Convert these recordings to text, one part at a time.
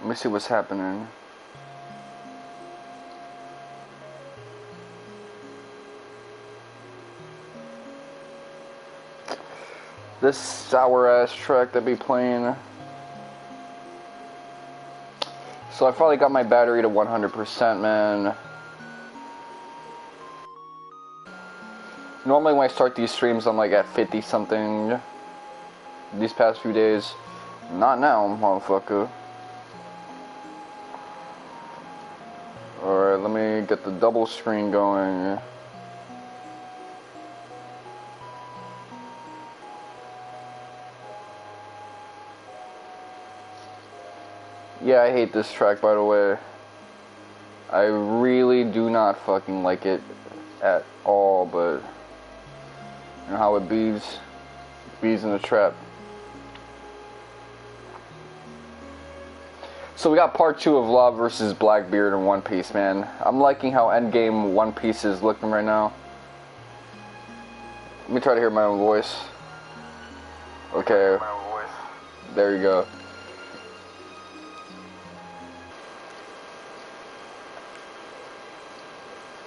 Let me see what's happening. This sour ass track that be playing. So I finally got my battery to 100%, man. Normally when I start these streams, I'm like at 50 something. These past few days. Not now, motherfucker. Alright, let me get the double screen going. Yeah, I hate this track, by the way. I really do not fucking like it at all, but you know how it bees in the trap. So we got part 2 of Law versus Blackbeard in One Piece, man. I'm liking how endgame One Piece is looking right now. Let me try to hear my own voice. Okay. There you go.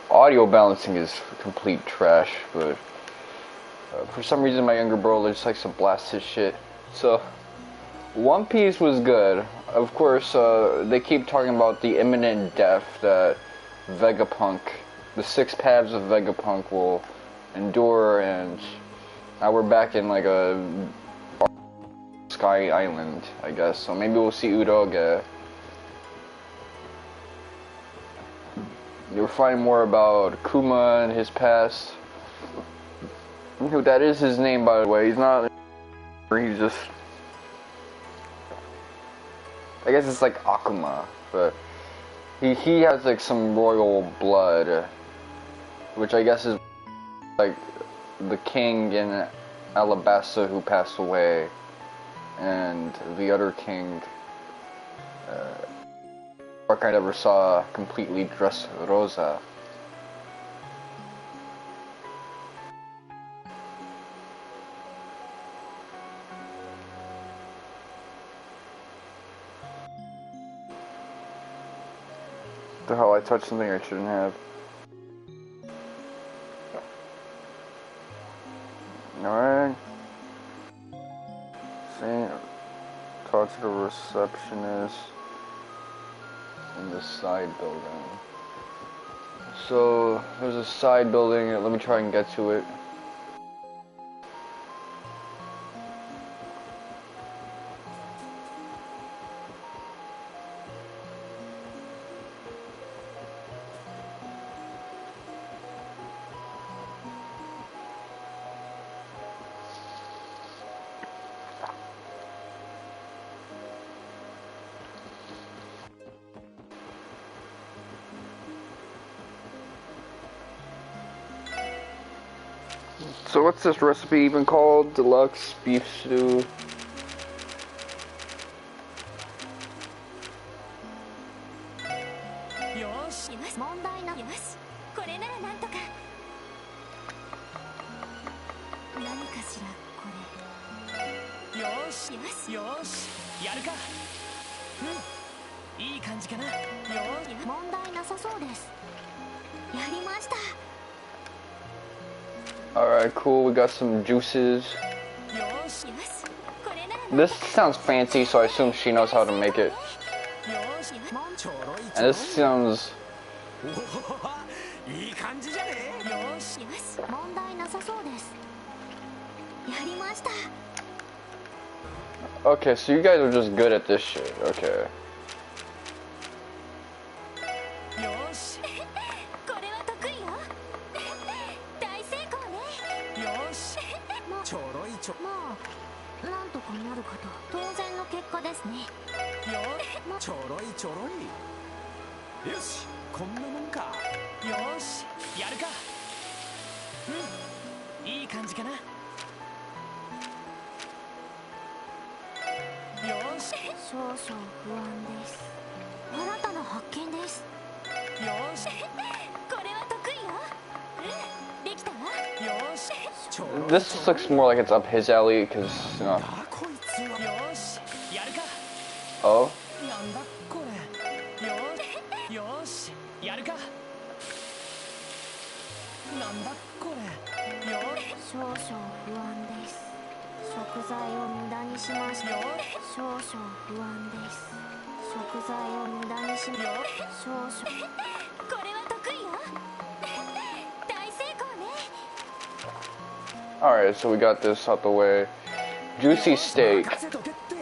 Audio balancing is complete trash, but for some reason my younger brother just likes to blast his shit. So, One Piece was good. Of course, they keep talking about the imminent death that Vegapunk, the 6 paths of Vegapunk will endure, and now we're back in like a Sky Island, I guess. So maybe we'll see Udoge. You'll find more about Kuma and his past. That is his name, by the way. He's not. He's just. I guess it's like Akuma, but he has like some royal blood, which I guess is like the king in Alabasta who passed away, and the other king. I never saw completely dressed Rosa. The hell, I touched something I shouldn't have. Alright. See, talk to the receptionist in the side building. So, there's a side building, let me try and get to it. So what's this recipe even called? Deluxe beef stew. Alright, cool, we got some juices. This sounds fancy, so I assume she knows how to make it. And this sounds... Okay, so you guys are just good at this shit, okay. This looks more like it's up his alley, because, you know. Oh? しやるか。なんだこれ。よ少々不安です。食材を無駄にしました。少々不安です。食材を無駄にしました。少々。これは得意よ。大成功ね。Alright, so we got this out the way. Juicy steak. 任せとけって。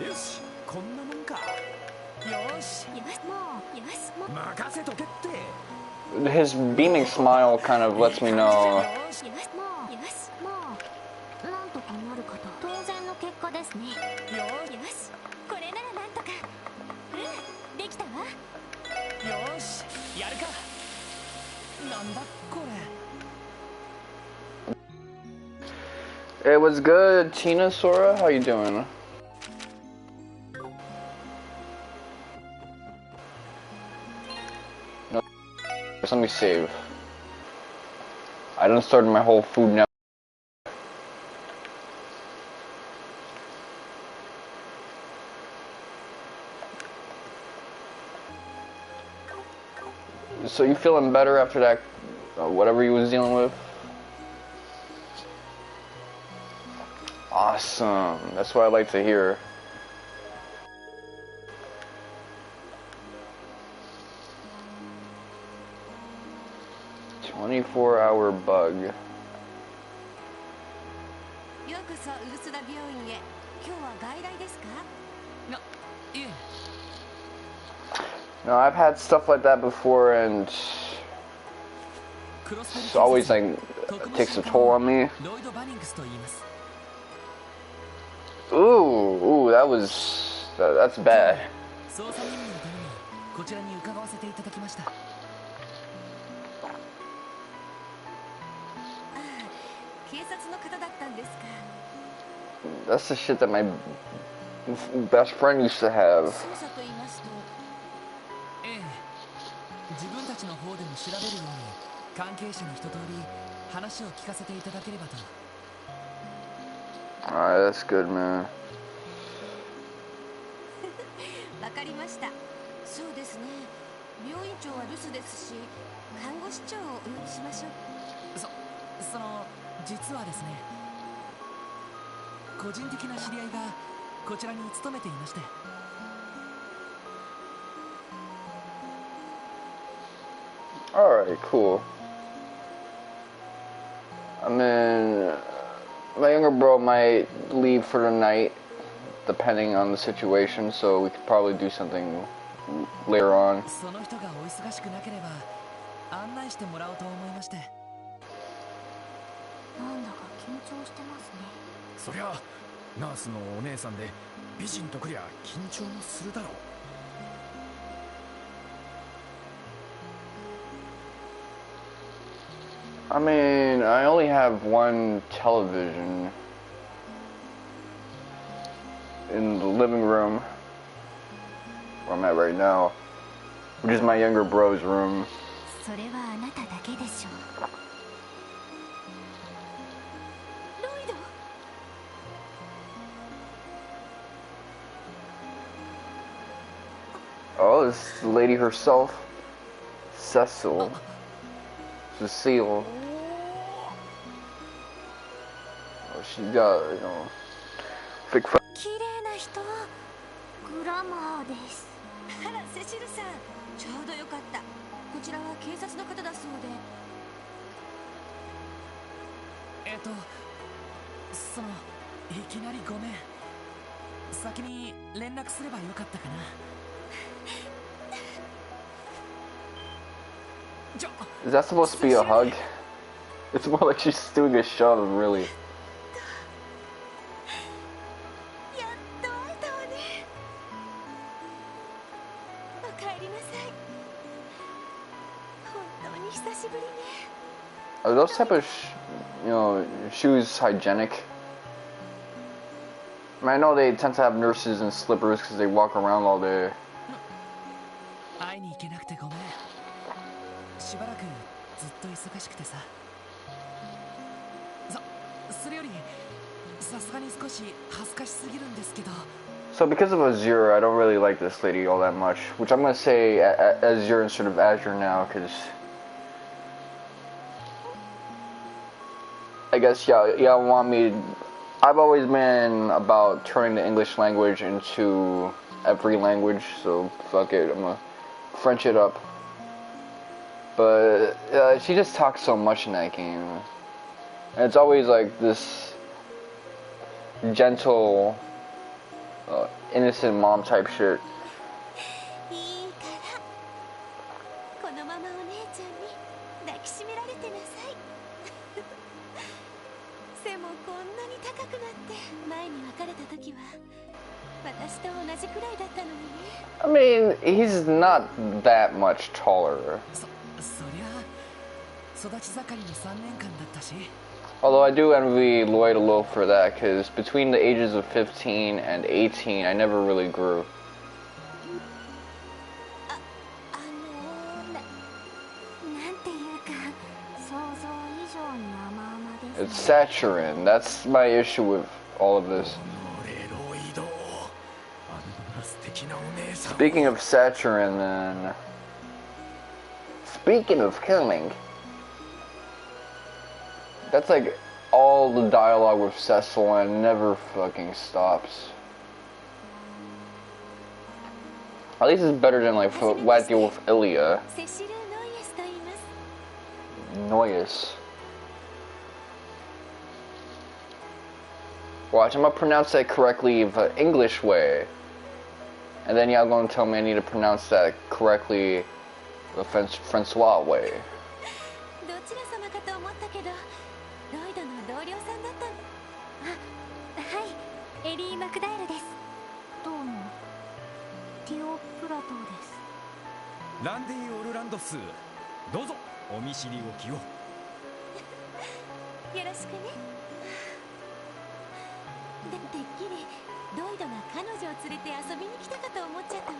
よし、こんなもんか。よし、よし、もう、よし、もう。任せとけって。His beaming smile kind of lets me know. よし、もう、よし、もう。なんとかなるかと。当然の結果ですね。よし、これならなんとか。うん、できたわ。よし、やるか。なんだこれ。Hey, what's good, Tina Sora? How you doing? No, let me save. I done started my whole food now. So you feeling better after that, whatever you was dealing with? Awesome. That's what I like to hear. "24-hour bug." ようこそウルスダ病院へ。今日は外来ですか？いえ。 No, I've had stuff like that before, and it's always like takes a toll on me. ロイド・バニングスと言います。 Ooh, that's bad. 捜査任務のためにこちらに伺わせていただきました。ああ、警察の方だったんですか。 That's the shit that my best friend used to have. 捜査と言いますと。ええ、自分たちの方でも調べるように関係者に一通り話を聞かせていただければと。 Alright, that's good, man. わかりました。そうですね。病院長は留守ですし、看護師長をお呼びしましょう。その実はですね、個人的な知り合いがこちらに勤めていまして。 Alright, cool. I mean, my younger bro might leave for the night, depending on the situation, so we could probably do something later on. その人がお忙しくなければ案内してもらおうと思いまして。なんだか緊張してますね。そりゃナースのお姉さんで美人とくりゃ緊張もするだろう。 I mean, I only have one television in the living room where I'm at right now, which is my younger bro's room. それはあなただけでしょう。ロイド。 Oh, this lady herself, Cecile. Cecile. Oh, she got, thick fr- 綺麗な人。グラマーです。あら、セシルさん。ちょうどよかった。こちらは警察の方だそうで。いきなりごめん。先に連絡すればよかったかな。 Is that supposed to be a hug? It's more like she's doing a shove, really. やっと会えたわね。お帰りなさい。本当に久しぶりね。 Are those type of, shoes hygienic? I mean, I know they tend to have nurses in slippers because they walk around all day. 会いに行けなくてごめん。しばらくずっと忙しくてさ。それよりさすがに少し恥ずかしすぎるんですけど。So because of Azure, I don't really like this lady all that much. Which I'm gonna say Azure instead of Azure now, because I guess y'all want me. I've always been about turning the English language into every language, so fuck it, I'm gonna French it up. But she just talks so much in that game, and it's always like this gentle, innocent mom type shit. いいからこのままお姉ちゃんに抱きしめられてなさい背もこんなに高くなって前に別れた時は私と同じくらいだったのにね I mean, he's not that much taller. そりゃ育ち盛りの3年間だったし Although I do envy Lloyd a little for that, because between the ages of 15 and 18, I never really grew. なんていうか想像以上に甘々です It's Saturin. That's my issue with all of this. ロイド、あんな素敵なお姉さん。 Speaking of Saturin, then... Speaking of killing... That's like all the dialogue with Cecil and it never fucking stops. At least it's better than like what I deal with Ilya. セシル・ノイエスと言います Noyes. Watch, I'm gonna pronounce that correctly the English way. And then y'all gonna tell me I need to pronounce that correctly the Francois way. どちら様かと思ったけどロイドの同僚さんだったのあ、はいエリー・マクダイルですどうもティオ・プラトーですランディ・オルランドス、どうぞお見知りおきを。よろしくねてっきりロイドが彼女を連れて遊びに来たかと思っちゃったわ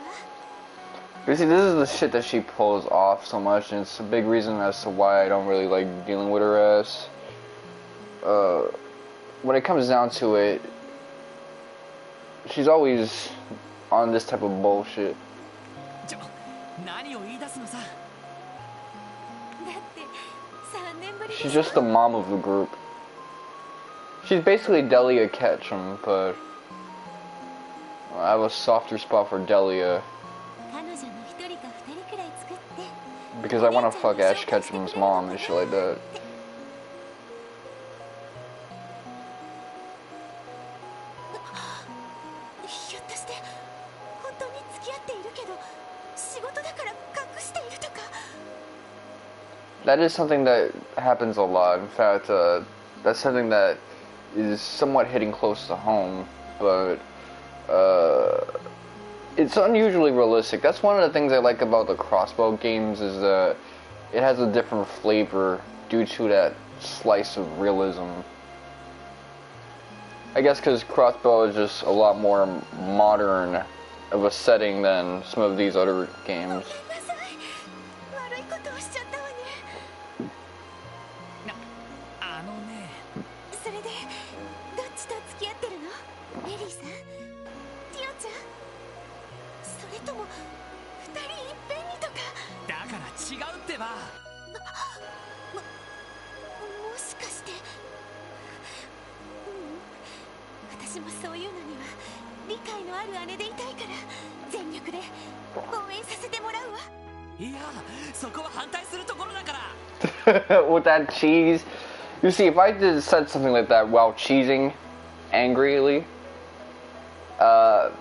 You see, this is the shit that she pulls off so much, and it's a big reason as to why I don't really like dealing with her ass. When it comes down to it, she's always on this type of bullshit. 何を言い出すのさだって3年ぶり She's just the mom of the group. She's basically Delia Ketchum, but I have a softer spot for Delia 彼女の1人か2人くらい作って because I want to fuck Ash Ketchum's mom and shit like that. ひょっとして本当に付き合っているけど仕事だから隠しているとか That is something that happens a lot. In fact, that's something that is somewhat hitting close to home, but it's unusually realistic. That's one of the things I like about the Crossbow games is that it has a different flavor due to that slice of realism. I guess because Crossbow is just a lot more modern of a setting than some of these other games. 悪いことをしちゃったわねあのねそれでどっちと付き合ってるのエリーさんティオちゃんそれとも2人いっぺんにとかだから違うってばもしかして私もそういうのには理解のある姉でいたいから全力で応援させてもらうわいやそこは反対するところだから With that cheese. You see, if I said something like that while cheesing angrily,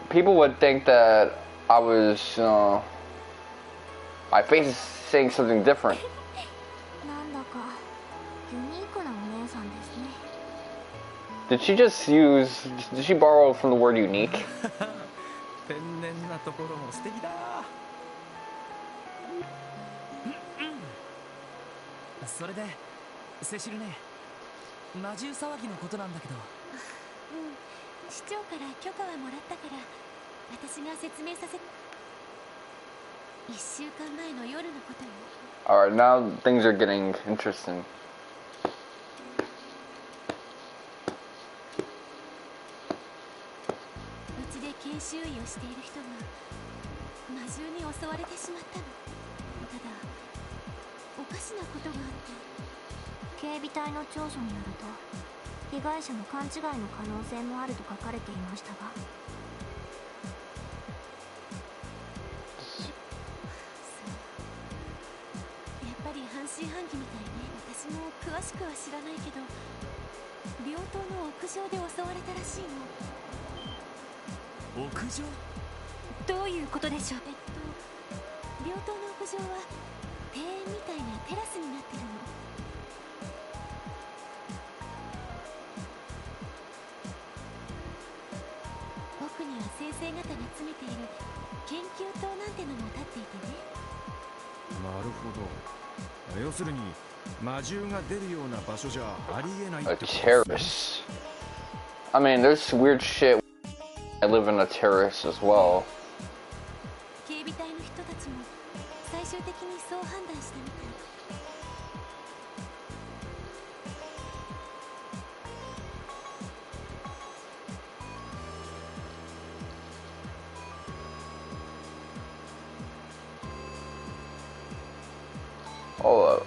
people would think that I was, my face is saying something different. なんだかユニークなお姉さんですね Did she borrow from the word unique? 天然なところも素敵だ。それでセシルね魔獣騒ぎのことなんだけど市長から許可はもらったから私が説明させ1週間前の夜のことよ Alright, now things are getting interesting. うちで研修注意をしている人が魔獣に襲われてしまったの。ただおかしなことがあって。警備隊の調書によると被害者の勘違いの可能性もあると書かれていましたが、やっぱり半信半疑みたいね。私も詳しくは知らないけど病棟の屋上で襲われたらしいの。屋上？どういうことでしょう。病棟の屋上は庭園みたいなテラスになってるの。奥には先生方が詰めている研究棟なんてのも立っていてね。なるほど。要するに魔獣が出るような場所じゃありえないっ A てことですね。 terrace. I mean, there's weird shit. I live in a terrace as well. 警備隊の人たちも最終的にそう判断したみたい。Oh,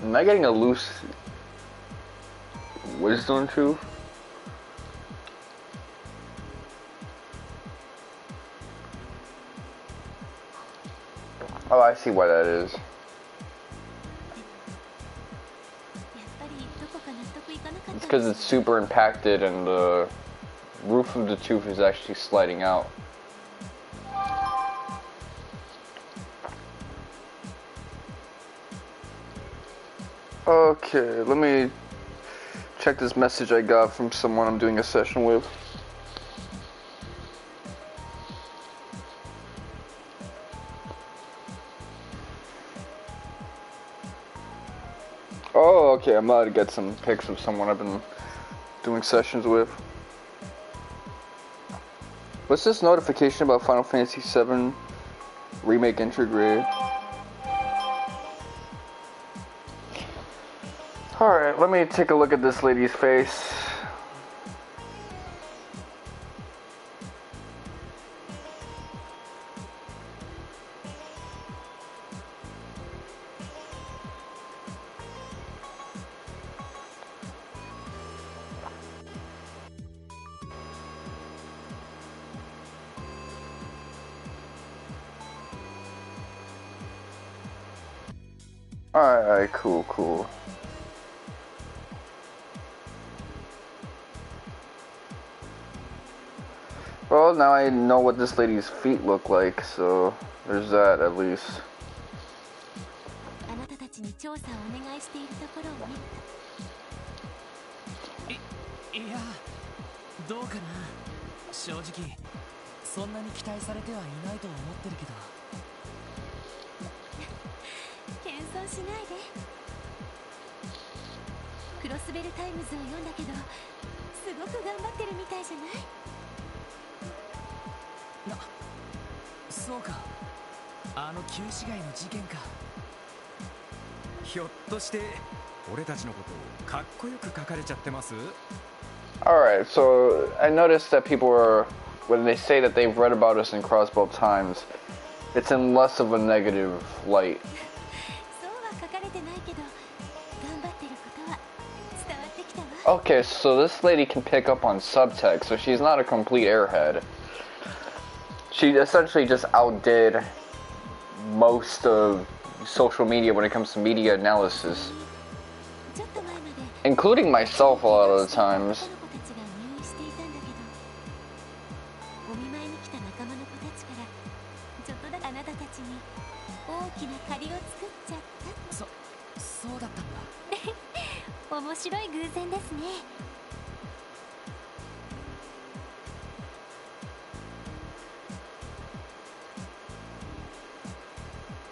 am I getting a loose wisdom tooth? Oh, I see why that is. やっぱりどこか納得いかなかった It's because it's super impacted and the roof of the tooth is actually sliding out. Okay, let me check this message I got from someone I'm doing a session with. Oh, okay, I'm about to get some pics of someone I've been doing sessions with. What's this notification about Final Fantasy VII Remake Intergrade? Alright, let me take a look at this lady's face. Alright, cool. Well, now I know what this lady's feet look like, so there's that at least. あなたたちに調査をお願いしているところを見た。いや、どうかな。正直そんなに期待されてはいないと思ってるけど。謙遜しないで。クロスベルタイムズを読んだけどすごく頑張ってるみたいじゃない。そうか、あの旧市街の事件か。ひょっとして俺たちのことをかっこよく書かれちゃってます？ Alright, so I noticed that people are, when they say that they've read about us in Crossbow Times, it's in less of a negative light. そうは書かれてないけど頑張ってることは伝わってきたわ。Okay, so this lady can pick up on subtext, so she's not a complete airhead. She essentially just outdid most of social media when it comes to media analysis, ちょっと前まで including myself a lot of the times. 男の子たちが入院していたんだけど、お見舞いに来た仲間の子たちからちょっとだけあなたたちに大きな借りを作っちゃった。そうだったんだ。面白い偶然ですね。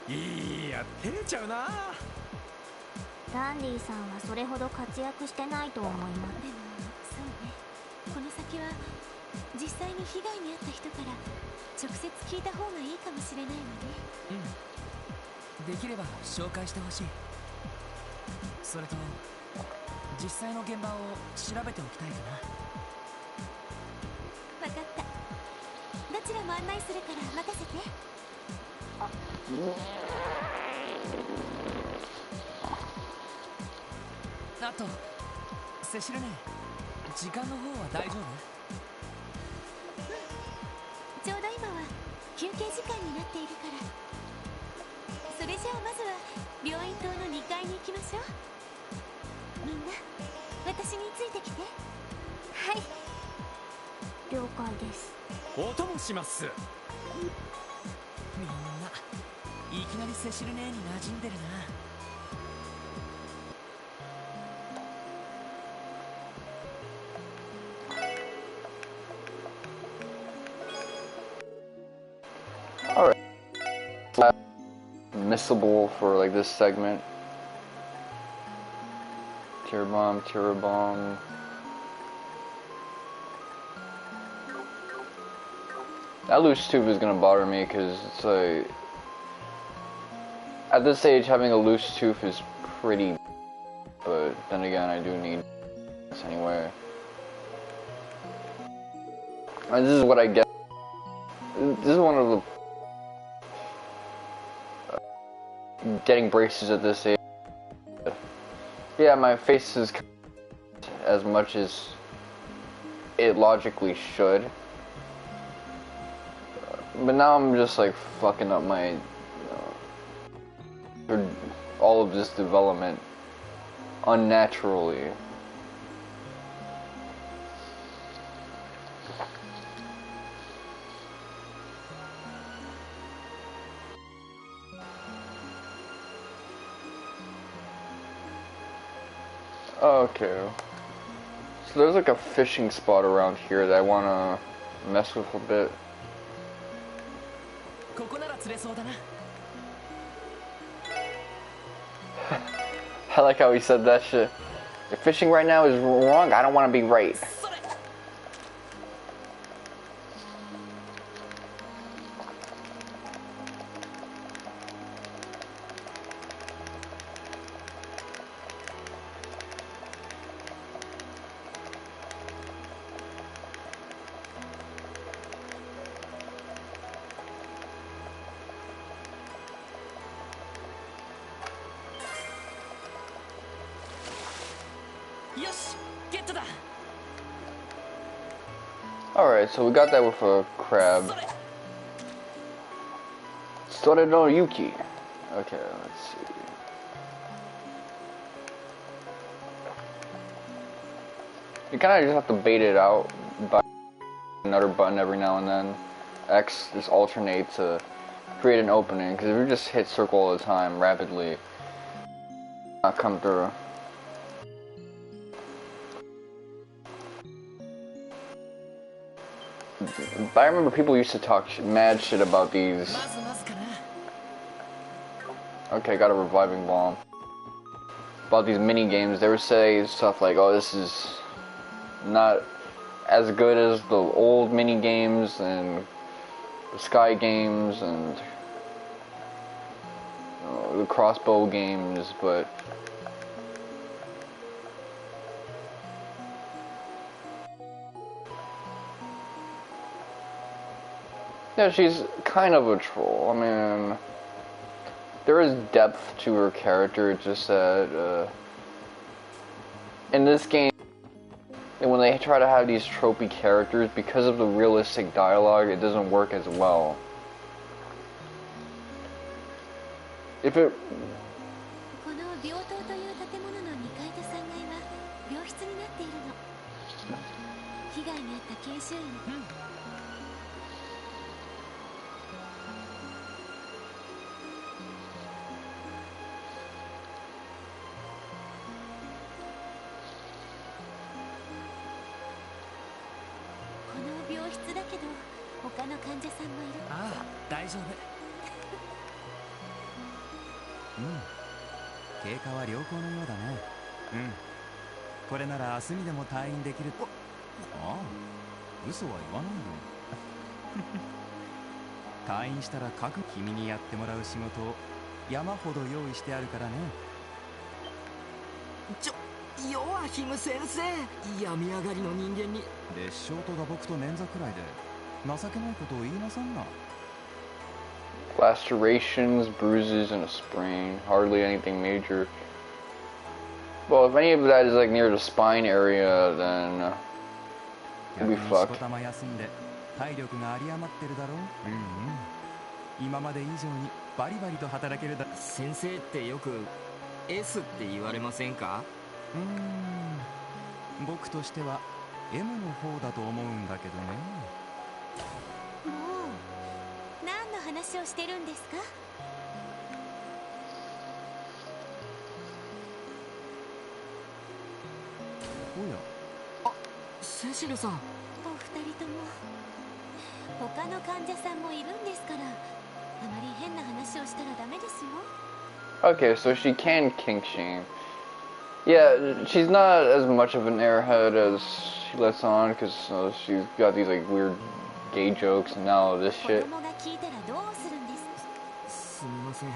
いや、照れちゃうな。ダンディさんはそれほど活躍してないと思います。でもそうね、この先は実際に被害に遭った人から直接聞いた方がいいかもしれないわね。うん、できれば紹介してほしい。それと実際の現場を調べておきたいかな。分かった。案内するから任せて。あとセシルね、時間の方は大丈夫？ちょうど今は休憩時間になっているから。それじゃあまずは病院棟の2階に行きましょう。みんな私についてきて。はい、了解です。お供します。みんないきなりセシル姉に馴染んでるな。Alright. Missable for like this segment. Tear bomb, tear bomb. That loose tooth is gonna bother me because it's like at this age having a loose tooth is pretty, but then again I do need this anyway. And this is what I get. This is one of the getting braces at this age. Yeah, my face is as much as it logically should. But now I'm just like fucking up my all of this development unnaturally. Okay. So there's like a fishing spot around here that I wanna mess with a bit. I like how he said that shit. If fishing right now is wrong, I don't want to be right. Alright, so we got that with a crab. Sore no Yuki. Okay, let's see. You kind of just have to bait it out by another button every now and then. X just alternate to create an opening, because if you just hit circle all the time rapidly, not come through. But I remember people used to talk mad shit about these. Okay, got a reviving bomb. About these mini games, they would say stuff like, "Oh, this is not as good as the old mini games and the Sky games and the crossbow games," but yeah, she's kind of a troll. I mean, there is depth to her character. It's just that in this game, and when they try to have these tropey characters, because of the realistic dialogue, it doesn't work as well. If it... 情けないことを言いなさんな。 Lacerations, bruises, and a sprain. Hardly anything major. Well, if any of that is like near the spine area, then you'll be fucked. 仕事休んで体力が有り余ってるだろう。今まで以上にバリバリと働けるだ。先生ってよく S って言われませんか？僕としては M の方だと思うんだけどね。もう何の話をしてるんですか？おや、セシルさん。お二人とも他の患者さんもいるんですから、あまり変な話をしたらダメですよ。Okay, so she can kink shame. Yeah, she's not as much of an airhead as she lets on, because she's got these like weird gay jokes and now this 子 shit. 供が聞いたらどうするんです？すみません。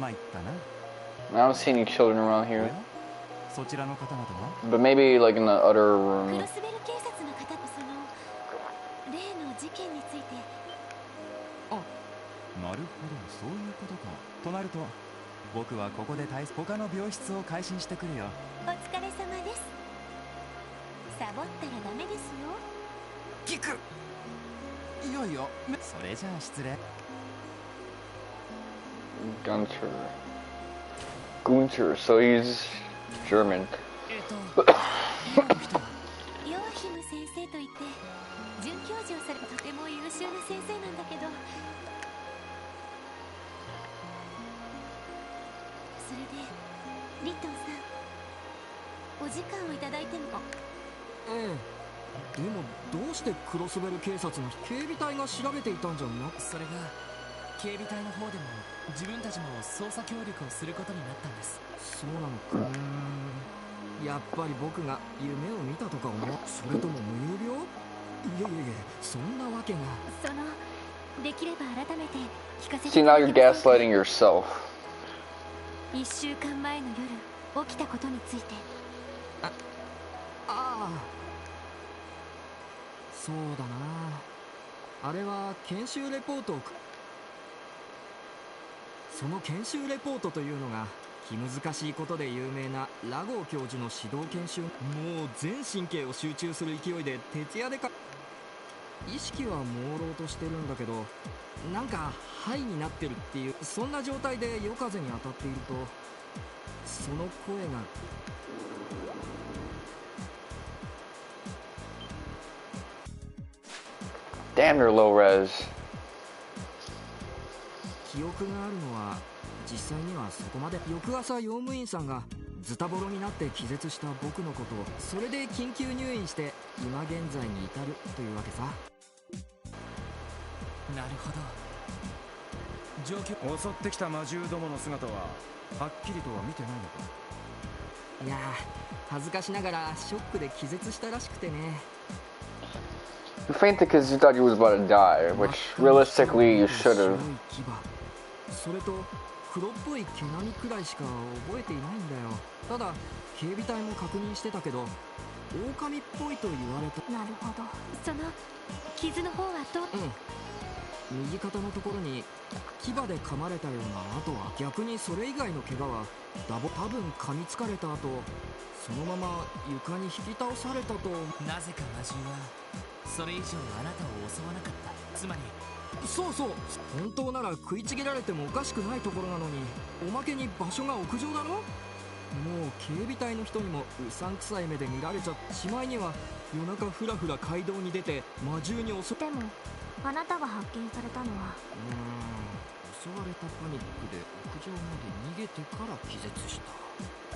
参ったな。 I don't see any children around お here, や、そちらの方々は？ but maybe like in the other ク room. ロスベル警察の方とその例の事件について。なるほど、そういうことか。となると僕はここで他の病室を改心してくるよ。お疲れ様です。サボったらダメですよ。聞く。いやいや、それじゃあ失礼。 Gunter, so he's German. ヨアヒム先生といって准教授をされたとても優秀な先生なんだけど、それでリットンさん、お時間をいただいても。ええ。でもどうしてクロスベル警察の警備隊が調べていたんじゃなく？それが警備隊の方でも自分たちも捜査協力をすることになったんです。そうなのか。やっぱり僕が夢を見たとか思う？それとも無有病？いやいやいや、そんなわけが。そのできれば改めて聞かせ See, てい now ただ you're けますか？ gaslighting yourself. 1週間前の夜起きたことについて。ああ、そうだな。あれは研修レポートを。その研修レポートというのが気難しいことで有名なラゴー教授の指導研修。もう全神経を集中する勢いで徹夜で意識は朦朧としてるんだけど、なんかハイになってるっていう、そんな状態で夜風に当たっていると、その声が。Damn, they're low res. 記憶があるのは実際にはそこまで。翌朝用務員さんがズタボロになって気絶した僕のことを、それで緊急入院して今現在に至るというわけさ。なるほど。状況。襲ってきた魔獣どもの姿ははっきりとは見てないのか？いやー、恥ずかしながらショックで気絶したらしくてね。 You fainted because you thought you was about to die, which realistically you should have. それと黒っぽい毛並みくらいしか覚えていないんだよ。ただ警備隊も確認してたけど狼っぽいと言われた。なるほど。その傷の方はどう？右肩のところに牙で噛まれたような跡は。逆にそれ以外の怪我は多分噛みつかれた後そのまま床に引き倒されたと。なぜか魔獣はそれ以上あなたを襲わなかった。つまりそうそう、本当なら食いちぎられてもおかしくないところなのに、おまけに場所が屋上だろ。もう警備隊の人にもうさんくさい目で見られちゃって、しまいには夜中ふらふら街道に出て魔獣に襲。でもあなたが発見されたのは。襲われたパニックで屋上まで逃げてから気絶した。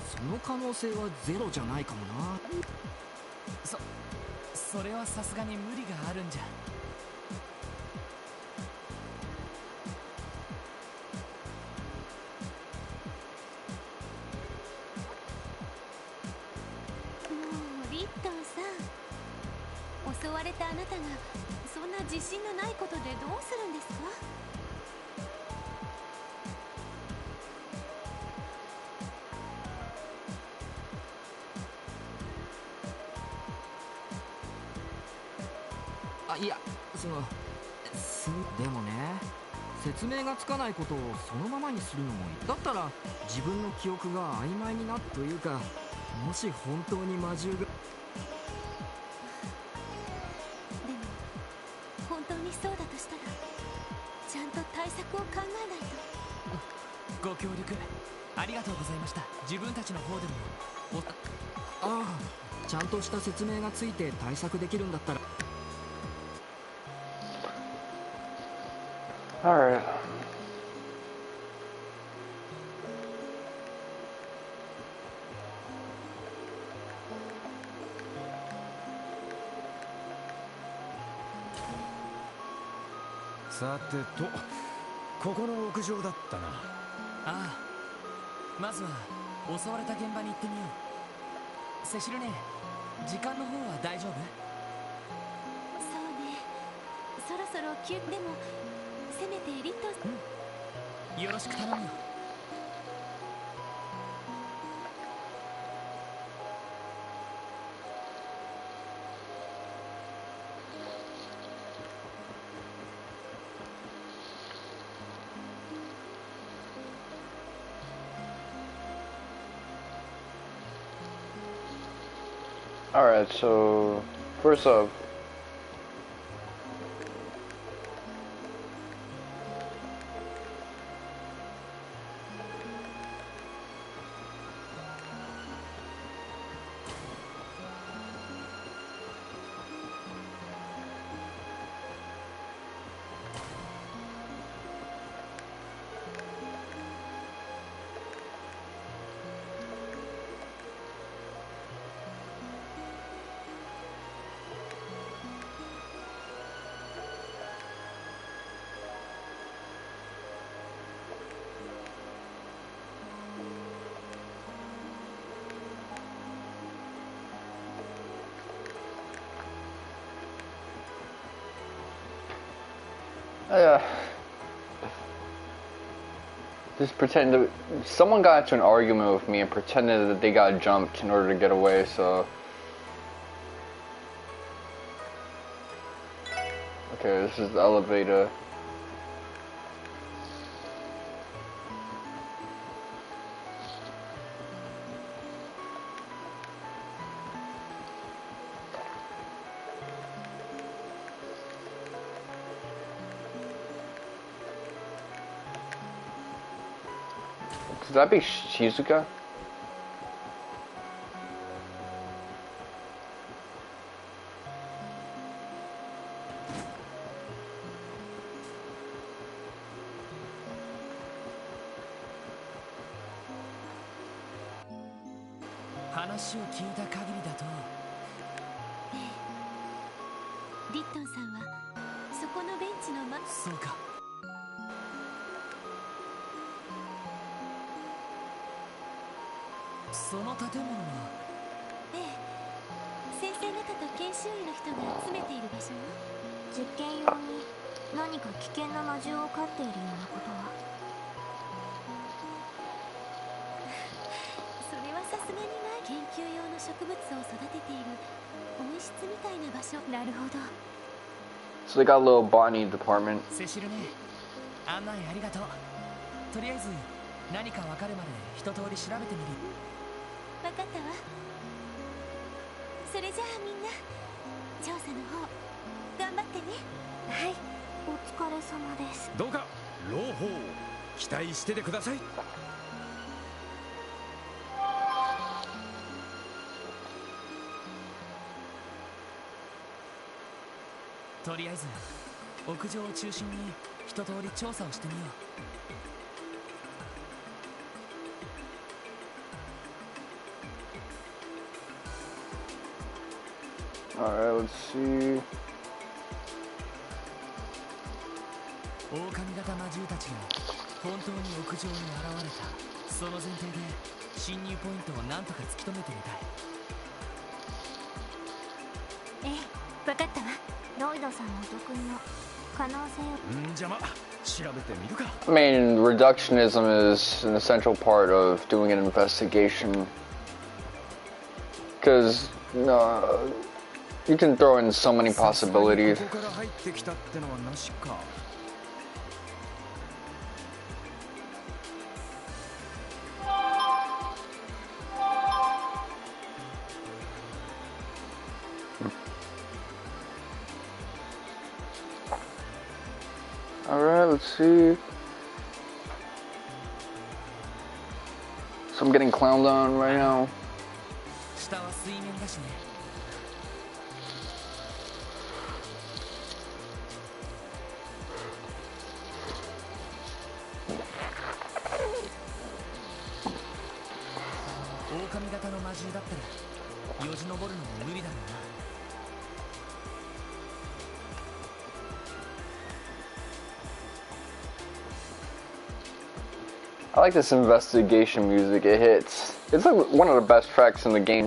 その可能性はゼロじゃないかもな。それはさすがに無理があるんじゃ。もうリットンさん、襲われたあなたがそんな自信のないことでどうするんですか？でもね、説明がつかないことをそのままにするのもいい。だったら自分の記憶が曖昧になるというか、もし本当に魔獣が。でも本当にそうだとしたらちゃんと対策を考えないと。ご協力ありがとうございました。自分たちの方でもああ、ちゃんとした説明がついて対策できるんだったら。Alright. Saてと、ここの屋上だったな。ああ、まずは襲われた現場に行ってみよう。セシルね、時間の方は大丈夫？そうね、そろそろ休でもせめてリットン、よろしく頼むよ。Alright, so first off, just pretend to. Someone got into an argument with me and pretended that they got jumped in order to get away, so. Okay, this is the elevator. Could that be Shizuka?リットンさんはそこのベンチのそうか。その建物は？ええ、先生方と研修医の人が集めている場所よ。実験用に何か危険な魔獣を飼っているようなことは。それはさすがにない。研究用の植物を育てている温室みたいな場所。なるほど。So they got a little botany department. セシルね、案内ありがとう。とりあえず何か分かるまで一通り調べてみる。分かったわ。それじゃあみんな調査の方頑張ってね。はい、お疲れ様です。どうか朗報期待しててください。とりあえず屋上を中心に一通り調査をしてみよう。Alright, let's see. 狼型魔獣たちが本当に屋上に現れた。その前提で侵入ポイントを何とか突き止めてみたい。ええ、分かったわ。ロイドさんの得意の可能性を。邪魔。調べてみるか。I mean, reductionism is an essential part of doing an investigation. Because, You can throw in so many possibilities. ここから入ってきたってのはなしか。Alright, let's see. So I'm getting clowned on right now. 下は水面だしね。狼型の魔獣だったらよじ登るのも無理だろうな。I like this investigation music, it hits. It's like one of the best tracks in the game.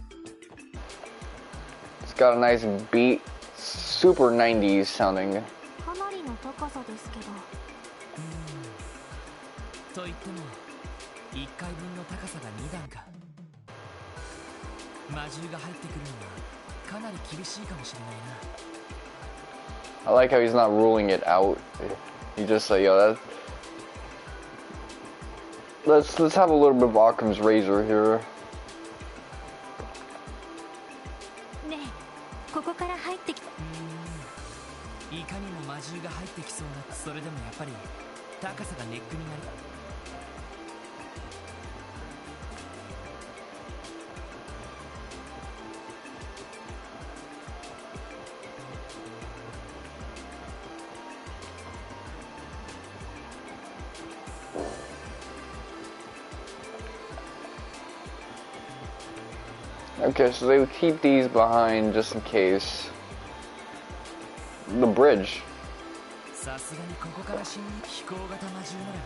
It's got a nice beat, super 90s sounding. かなりの高さですけど。と言っても1階分の高さが2段か。魔獣が入ってくるのはかなり厳しいかもしれないな。 I like how he's not ruling it out. He just like, yo, that. Let's have a little bit of Occam's razor here. ねえ、ここから入ってき。いかにも魔獣が入ってきそうな。それでもやっぱり高さがネックになる。Okay, so they would keep these behind just in case. The bridge. さすがにここから飛行型魔獣なら。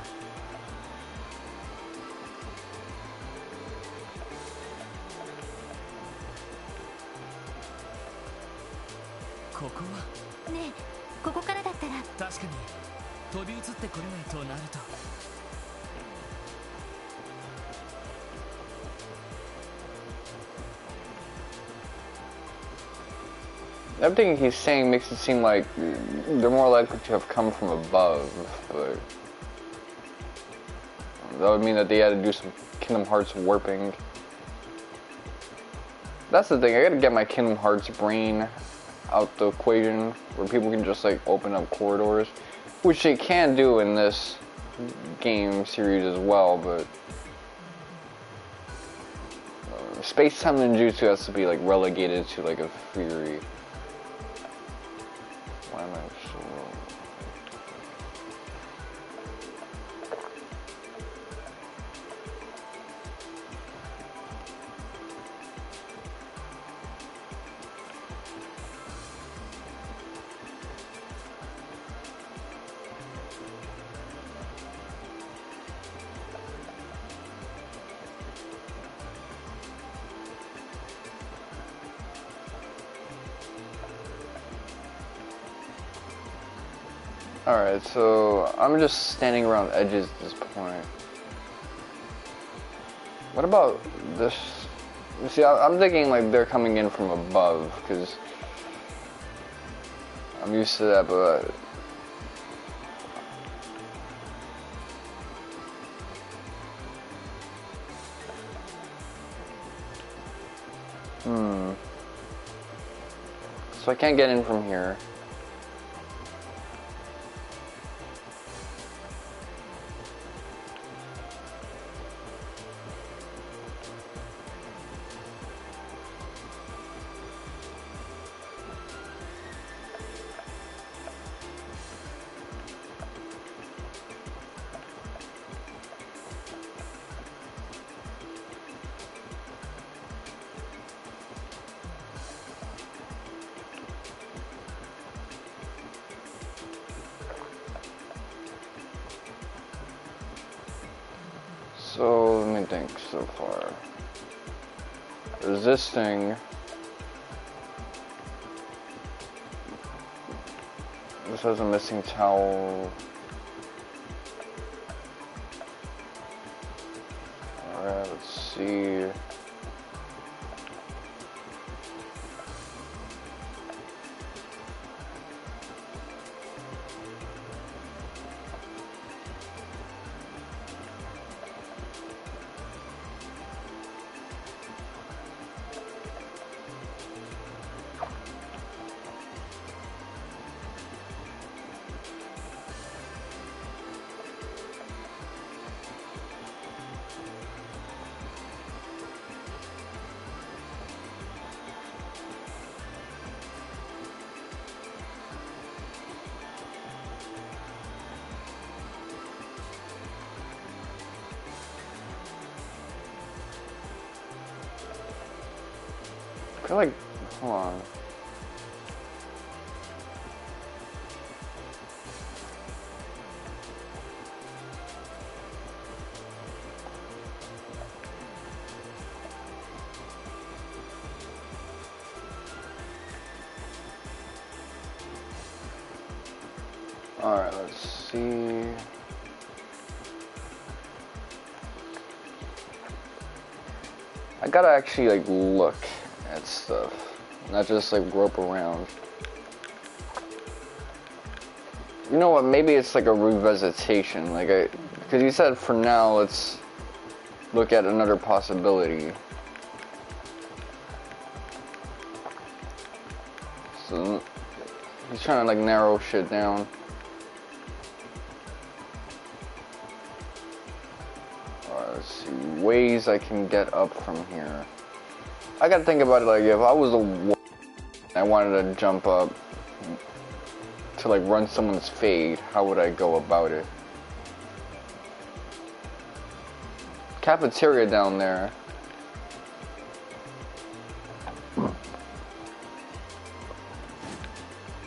ここはねえ、ここからだったら。確かに飛び移ってこれないとなると。Everything he's saying makes it seem like they're more likely to have come from above, but that would mean that they had to do some Kingdom Hearts warping. That's the thing, I gotta get my Kingdom Hearts brain out the equation, where people can just like open up corridors, which they can do in this game series as well, but Space-Time Ninjutsu has to be like relegated to like a theory. Why am I so low? Alright, so I'm just standing around edges at this point. What about this? See, I'm thinking like they're coming in from above, because I'm used to that, but so I can't get in from here. So, let me think so far. Resisting. This has a missing towel. Alright, let's see. feel like, hold on. Alright, let's see. I gotta actually like look at stuff, not just like grope around. You know what, maybe it's like a revisitation, because you said for now let's look at another possibility. So he's trying to like narrow shit down. Let's see, ways I can get up from here. I gotta think about it, like if I was a I wanted to jump up to like run someone's fade, how would I go about it? Cafeteria down there.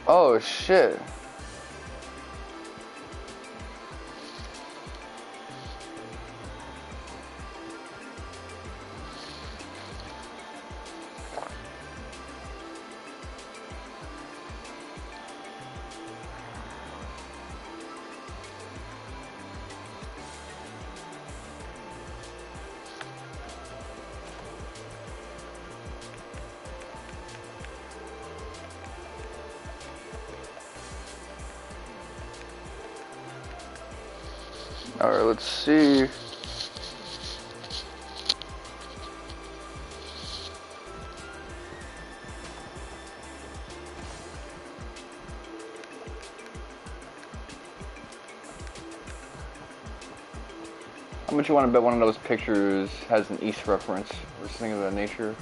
Oh shit. Alright, let's see. How much you want to bet one of those pictures has an East reference or something of that nature?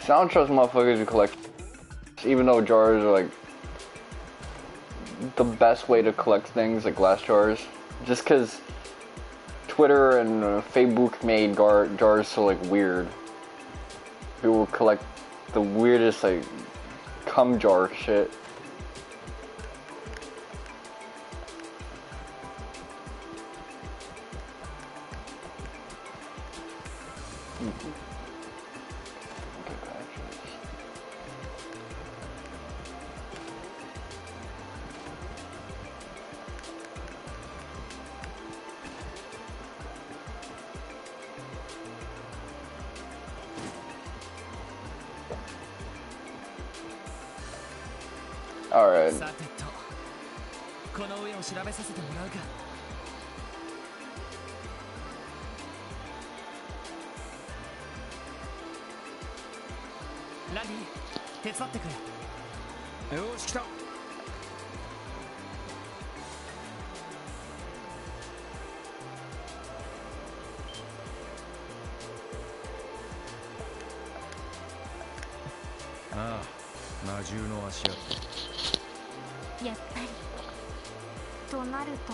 So I don't trust motherfuckers who collect, even though jars are like the best way to collect things, like glass jars, just because Twitter and Facebook made jars so like weird. People will collect the weirdest like cum jar shit. Alright. さてとこの上を調べさせてもらうか。ランディ手伝ってくれ。よし来た。ああ、魔獣の足跡。やっぱりとなると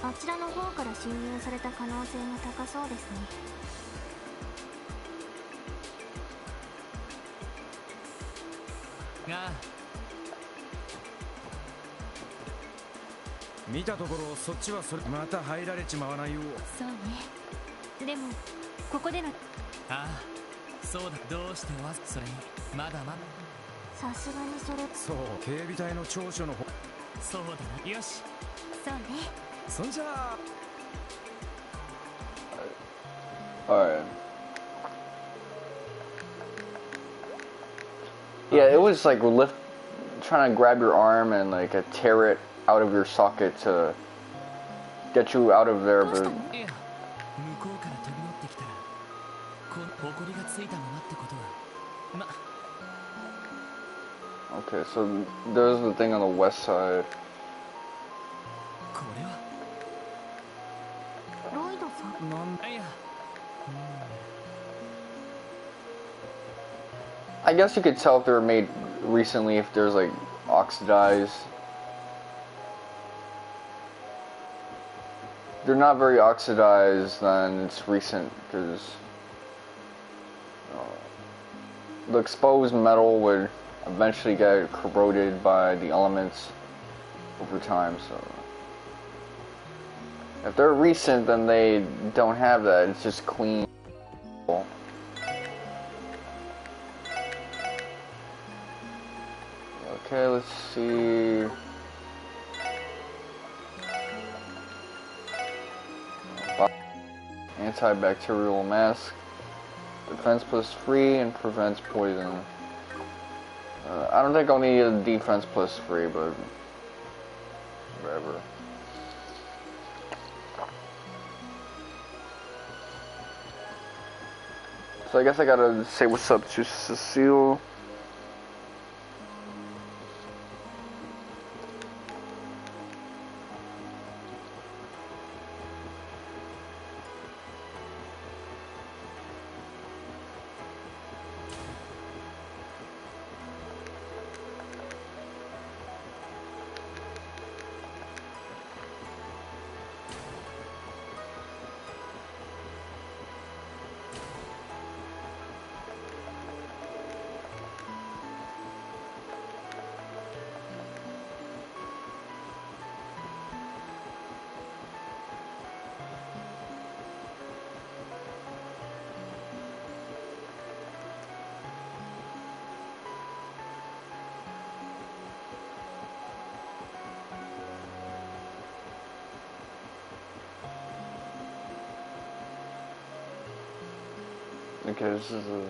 あちらの方から侵入された可能性が高そうですね。ああ、見たところそっちはそれまた入られちまわないよう。そうね。でもここでのああ、そうだ。どうしてそれにまだまだ。さすがにそれそう、警備隊の長所の方。そうだな。よし。そうね。そんじゃあ。Alright. Yeah, it was like trying to grab your arm and like tear it out of your socket to get you out of there, どうした but の？いや、向こうから飛び乗ってきたら、この埃がついたままってことは、ま。okay, so there's the thing on the west side. これはロイドさん。なんいや、I guess you could tell if they were made recently if there's like oxidized. they're not very oxidized, then it's recent, because the exposed metal would eventually get corroded by the elements over time. So if they're recent, then they don't have that. It's just clean. Okay, let's see. Antibacterial mask. Defense +3 and prevents poison. I don't think I'll need a defense +3, but whatever. So I guess I gotta say what's up to Cecile. Okay, this is a...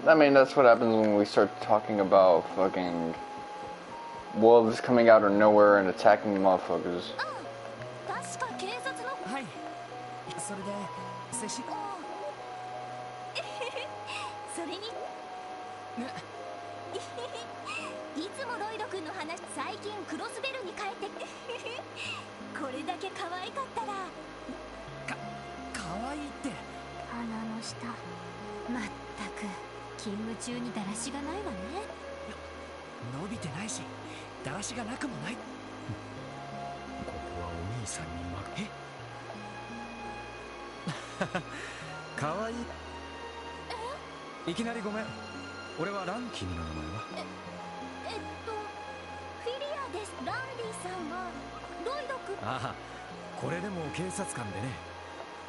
I mean, that's what happens when we start talking about fucking wolves coming out of nowhere and attacking motherfuckers. それでセシそれにいつもロイド君の話最近クロスベルに帰ってこれだけ可愛かったら可愛いって鼻の下まったく勤務中にだらしがないわね伸びてないしだらしがなくもないここはお兄さんに任えかわいいいきなりごめん俺はラン君の名前はフィリアですランディさんはロイド君ああこれでも警察官でね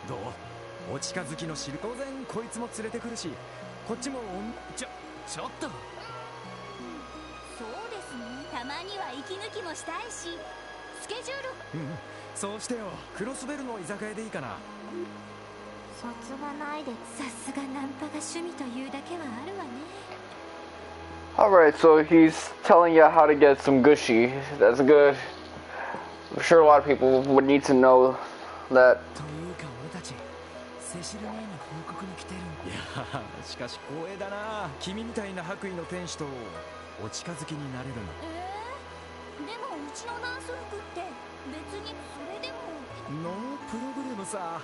どうお近づきの知る当然こいつも連れてくるしこっちもちょっとそうですねたまには息抜きもしたいしスケジュールそうしてよクロスベルの居酒屋でいいかな卒がないでさすがナンパが趣味というだけはあるわね Alright, so he's telling you how to get some gushy. That's good. I'm sure a lot of people would need to know that. というか俺たちセシル姉に報告に来てるいやしかし光栄だな君みたいな白衣の天使とお近づきになれるのでもうちのナース服って別にそれでもノープログラムさ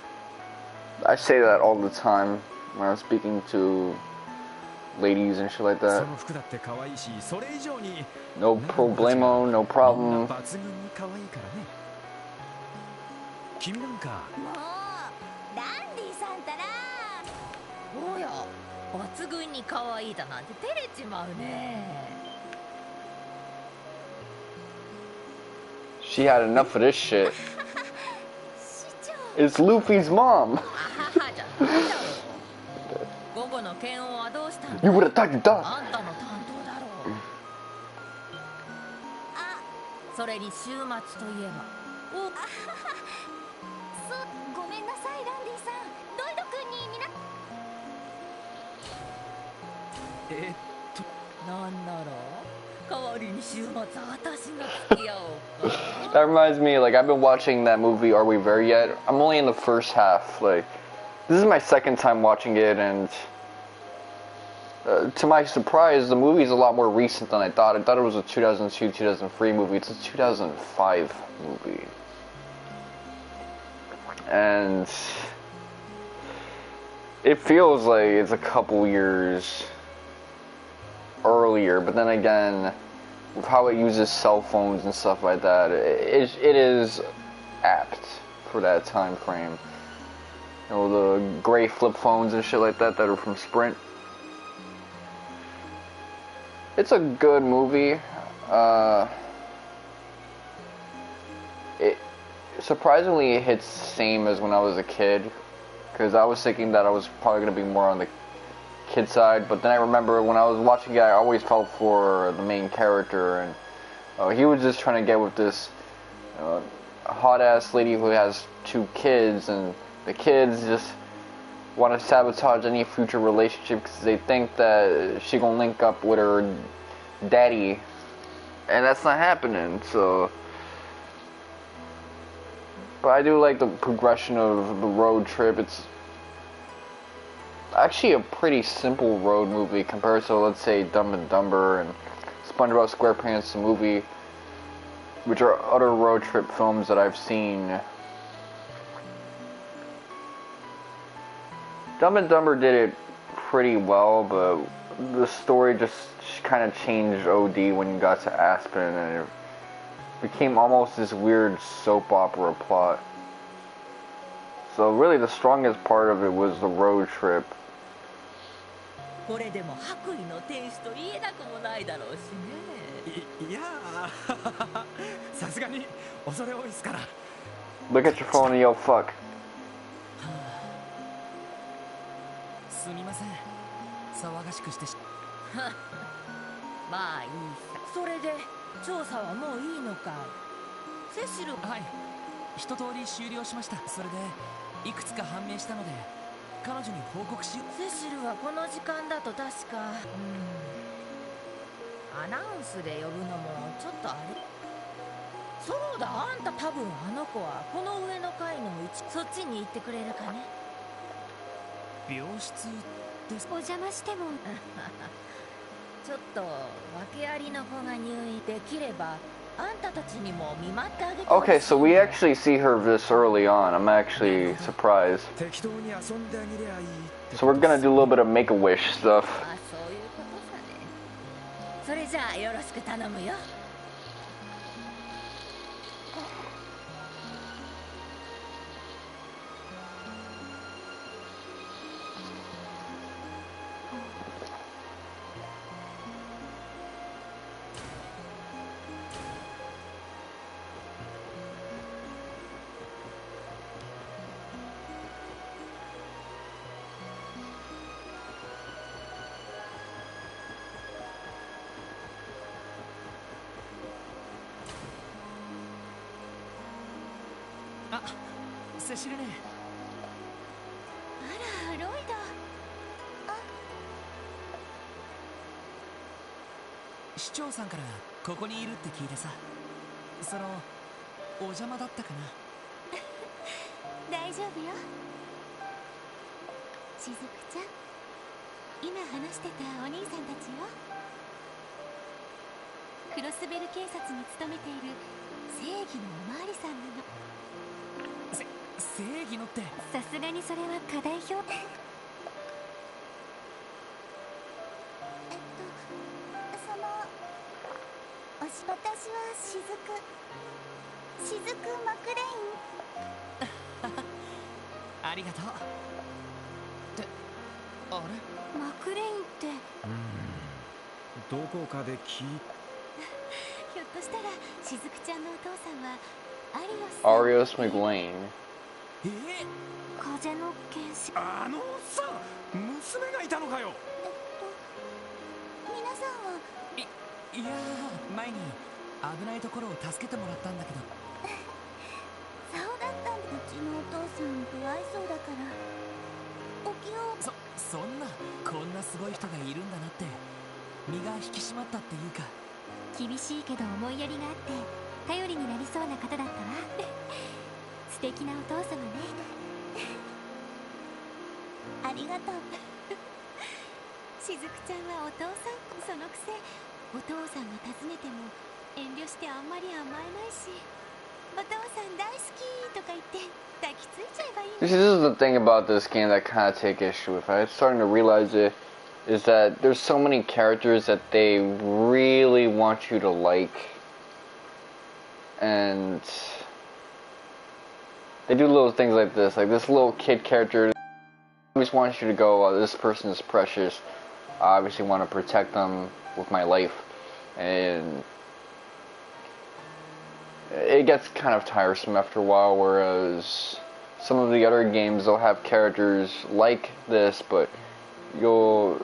I say that all the time when I'm speaking to ladies and shit like that. その服だって可愛いしそれ以上に No problemo, no problem. 抜群に可愛いからね君なんかもうランディさんたらおや抜群に可愛いだなんて照れちまうね She had enough of this shit. It's Luffy's mom. 午後の検温はどうしたんだ You would have thought you done. あんたの担当だろうあそれに週末といえばそうごめんなさいランディさんロイド君になんなら代わりに週末私が付き合おうか That reminds me, like, I've been watching that movie, Are We There Yet? I'm only in the first half. Like, this is my second time watching it, and To my surprise, the movie is a lot more recent than I thought. I thought it was a 2002, 2003 movie. It's a 2005 movie. And it feels like it's a couple years earlier, but then again, with how it uses cell phones and stuff like that, it is apt for that time frame. You know, the gray flip phones and shit like that are from Sprint. It's a good movie. Surprisingly, it hits the same as when I was a kid, because I was thinking that I was probably going to be more on the kid side, but then I remember when I was watching it, I always felt for the main character, and he was just trying to get with this hot-ass lady who has 2 kids, and the kids just want to sabotage any future relationship because they think that she gonna link up with her daddy, and that's not happening, so... But I do like the progression of the road trip. It's actually a pretty simple road movie compared to, let's say, Dumb and Dumber and SpongeBob SquarePants the movie, which are other road trip films that I've seen. Dumb and Dumber did it pretty well, but the story just kind of changed OD when you got to Aspen, and it became almost this weird soap opera plot. So really the strongest part of it was the road trip. これでも白衣の天使と言えなくもないだろうしね。いやーさすがに恐れ多いですから。 Look at your phone and yell fuck. すみません、騒がしくしてまあいいさ。それで調査はもういいのかい？セシル。はい、一通り終了しました。それでいくつか判明したので彼女に報告しよう。セシルはこの時間だと確かアナウンスで呼ぶのもちょっとあれ。そうだ、あんた多分あの子はこの上の階のそっちに行ってくれるかね。病室です。お邪魔してもちょっと訳ありの子が入院できればあんたたちにも見舞ってあげて。 Okay, so we actually see her this early on. I'm actually surprised. 適当に遊んであげりゃいいって。 So we're gonna do a little bit of Make-A-Wish stuff. あ、そういうことさね。それじゃあよろしく頼むよ。あ、セシルね。あらロイド。市長さんからここにいるって聞いてさ、そのお邪魔だったかな。大丈夫よ。しずくちゃん、今話してたお兄さんたちよ。クロスベル警察に勤めている正義のおまわりさんなの。正義のって。さすがにそれは課題評価。私はしずくマクレイン。ありがとう。ってあれ？マクレインってどこかでひょっとしたらしずくちゃんのお父さんはArios McLean. 風の剣士。あのさ、娘がいたのかよ。皆さんは。いやー、前に危ないところを助けてもらったんだけど。そうだったんだ。うちのお父さん不愛想だからお気を。そんなこんなすごい人がいるんだなって身が引き締まったっていうか。厳しいけど思いやりがあって頼りになりそうな方だったわ。素敵なお父様ね。ありがとう。ししずくちゃんはお父さん、そのくせお父さんが訪ねても遠慮してあんまり甘えないし、お父さん大好きとか言って抱きついちゃえばいいの。 This is the thing about this game that kind of take issue with. I'm starting to realize it is that there's so many characters that they really want you to like, and they do little things like this little kid character always wants you to go, oh, this person is precious. I obviously want to protect them with my life, and it gets kind of tiresome after a while, whereas some of the other games, they'll have characters like this, but you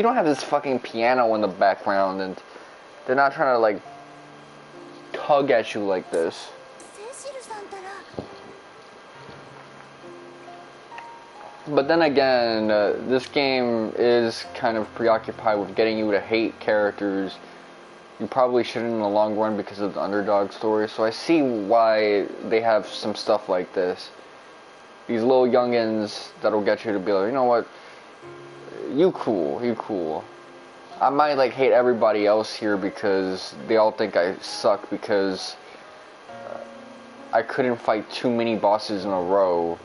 don't have this fucking piano in the background, and they're not trying to like tug at you like this. セシルさんたら But then again, this game is kind of preoccupied with getting you to hate characters you probably shouldn't in the long run because of the underdog story. So I see why they have some stuff like this. These little youngins that'll get you to be like, you know what, you cool. I might like hate everybody else here because they all think I suck because I couldn't fight too many bosses in a row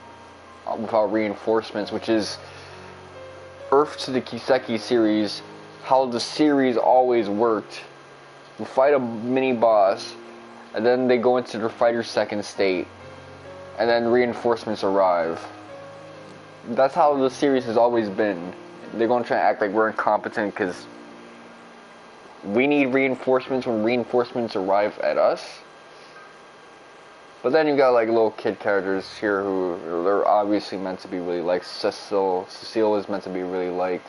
without reinforcements, which is Earth to the Kiseki series, how the series always worked. You fight a mini boss, and then they go into their fighter's second state, and then reinforcements arrive. That's how the series has always been. They're going to try to act like we're incompetent because we need reinforcements when reinforcements arrive at us. But then you got like little kid characters here who they're obviously meant to be really liked. Cecile is meant to be really liked.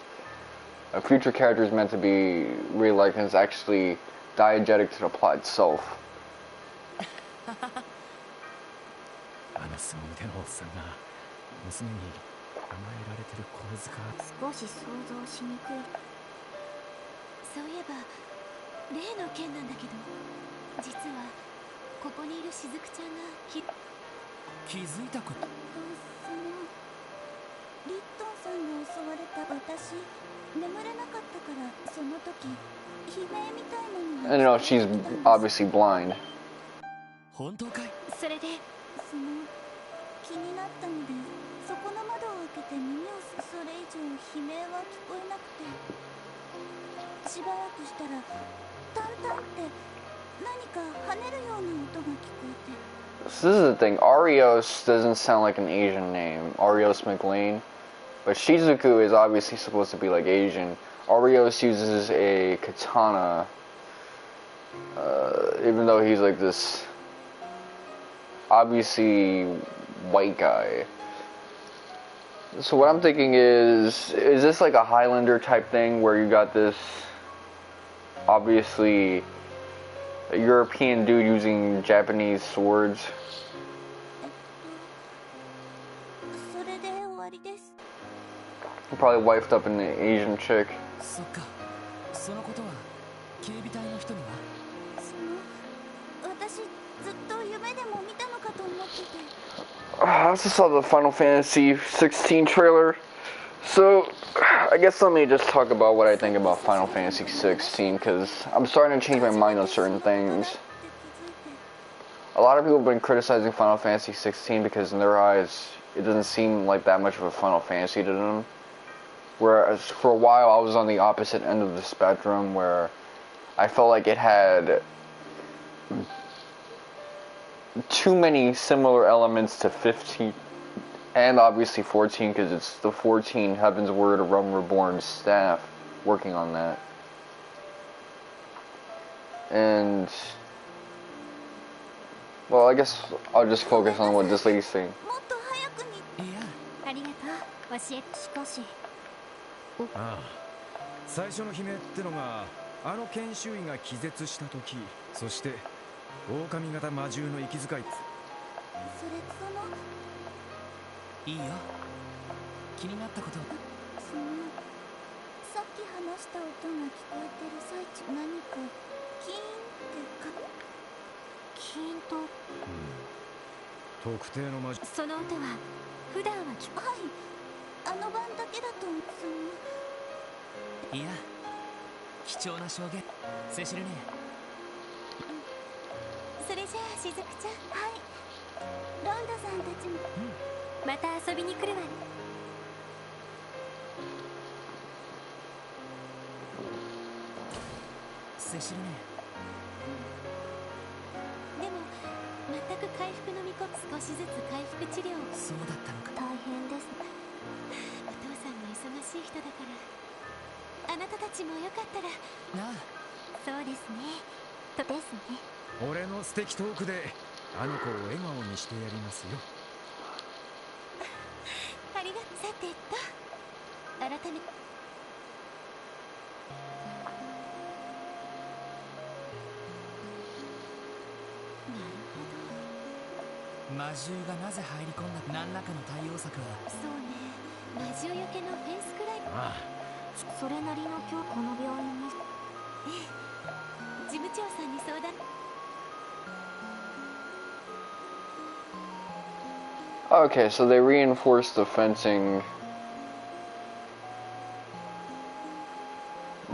A future character is meant to be really liked, and it's actually diegetic to the plot itself. あの凄腕のおっさんが娘に甘えられてる構図か。少し想像しにくい。そういえば例の件なんだけど、実はここにいるしずくちゃんが気づいたこと。リットンさんが襲われた私、眠れなかったからその時悲鳴みたいなのが。And you know, she's obviously blind. 本当かい。それで気になったのでそこの窓を開けて耳をそれ以上悲鳴は聞こえなくて、しばらくしたらタンタンって何か跳ねるような音が聞こえて。 So this is the thing, Arios doesn't sound like an Asian name, Arios McLean, but Shizuku is obviously supposed to be like Asian. Arios uses a katana, even though he's like this obviously white guy. So what I'm thinking is this like a Highlander type thing where you got this obviously a European dude using Japanese swords? それで終わりです。 He probably wifed up an Asian chick. そっか。そのことは警備隊の人には。私ずっと夢でも見たのかと思ってて。I also saw the Final Fantasy 16 trailer. So, I guess let me just talk about what I think about Final Fantasy 16, because I'm starting to change my mind on certain things. A lot of people have been criticizing Final Fantasy 16 because in their eyes, it doesn't seem like that much of a Final Fantasy to them. Whereas for a while, I was on the opposite end of the spectrum, where I felt like it had too many similar elements to 15. And obviously 14, because it's the 14 Heaven's Word of Realm Reborn staff working on that. And, well, I guess I'll just focus on what this lady's saying. もっと早くに。いや。ありがとう。教えて。しかし。ああ、最初の悲鳴ってのがあの研修医が気絶した時、そして狼型魔獣の息遣い。それいいよ。気になったこと。さっき話した音が聞こえてる最中、何かキーンってか。キーンと。特定の魔獣。その音は普段は聞こえ。はい。あの晩だけだといや貴重な証言セシルね。それじゃあしずくちゃん、はいロンドさんたちも、また遊びに来るわね。セシルね。でも全く回復の見込み、少しずつ回復治療を。そうだったのか。大変です。お父さんが忙しい人だからあなたたちもよかったら。なあ。そうですねとですね。俺の素敵トークであの子を笑顔にしてやりますよ。ありがとう。さて改め魔獣がなぜ入り込んだ。何らかの対応策は。そうね魔獣よけのフェンスくらい。ああ、それなりの今日この病院に。ええ事務長さんに相談。Okay, so they reinforced the fencing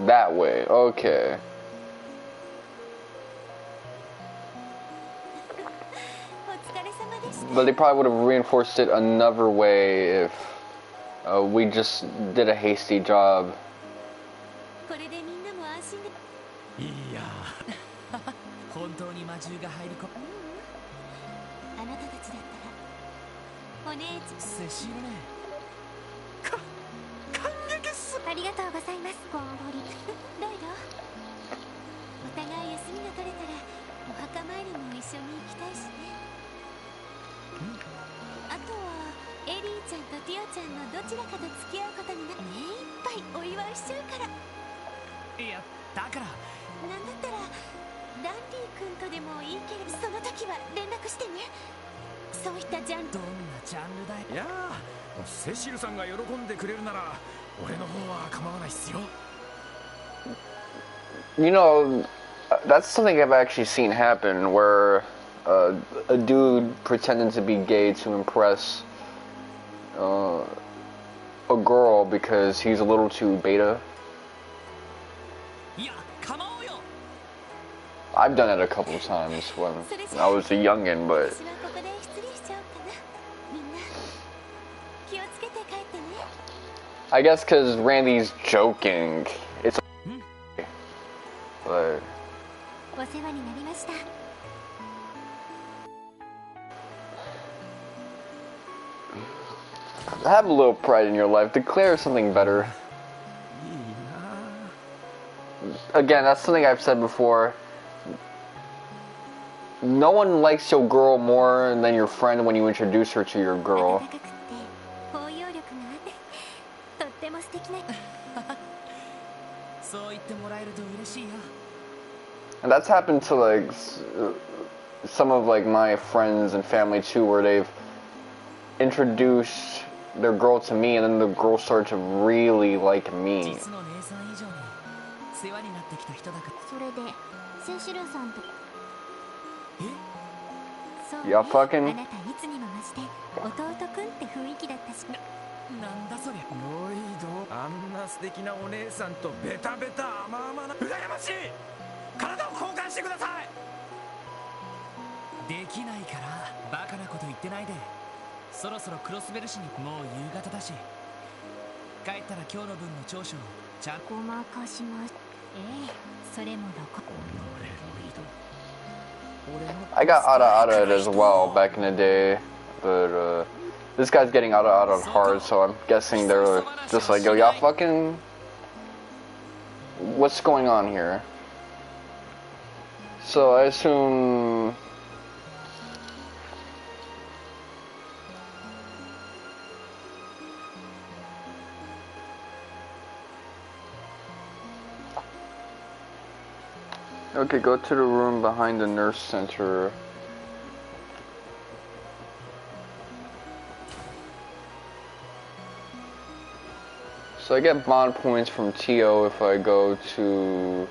that way. Okay. お疲れ様でした。 But they probably would have reinforced it another way if we just did a hasty job. これでみんなも安心で。いや本当に魔獣が入り込む。あなたたちだったらお姉ちゃん。セシルね。ありがとうございます。ごんぼりロイドお互い休みが取れたらお墓参りも一緒に行きたいしね。あとはエリーちゃんとティオちゃんのどちらかと付き合うことになって目いっぱいお祝いしちゃうから。いやだからなんだったらダンディ君とでもいいけれど、その時は連絡してね。そういったジャンル。どんなジャンルだよ。いやセシルさんが喜んでくれるなら俺の方は構わないっすよ。 You know, that's something I've actually seen happen where a dude pretended to be gay to impress a girl because he's a little too beta. いや構おうよ。 I've done it a couple of times when I was a youngin', but 私はここで失礼しちゃおうかな。みんな気をつけて帰ってね。 I guess because Randy's joking, it's okay. But お世話になりました。 have a little pride in your life. Declare something better. いいな Again, that's something I've said before. No one likes your girl more than your friend when you introduce her to your 温 girl. かくって包容力があってとっても素敵な。そう言ってもらえると嬉しいよ。 And that's happened to like some of like my friends and family too, where they've introduced their girl to me, and then the girl started to really like me. 実の姉さん以上に世話になってきた人だから。それでセシルさんと。えそう、いやfucking あなたいつにも増して弟くんって雰囲気だったし。なんだそりゃ。ロイドあんな素敵なお姉さんとベタベタ甘々な羨ましい。体を交換してください。できないからバカなこと言ってないで。そろそろクロスベル市に。もう夕方だし帰ったら今日の分の長所をちゃんと。ごまかします。ええそれもどこ。 I got out of it as well back in the day, but this guy's getting out of hard, so I'm guessing they're just like, yo, y'all fucking, what's going on here? So I assume. Okay, go to the room behind the nurse center. So I get bond points from Tio if I go to...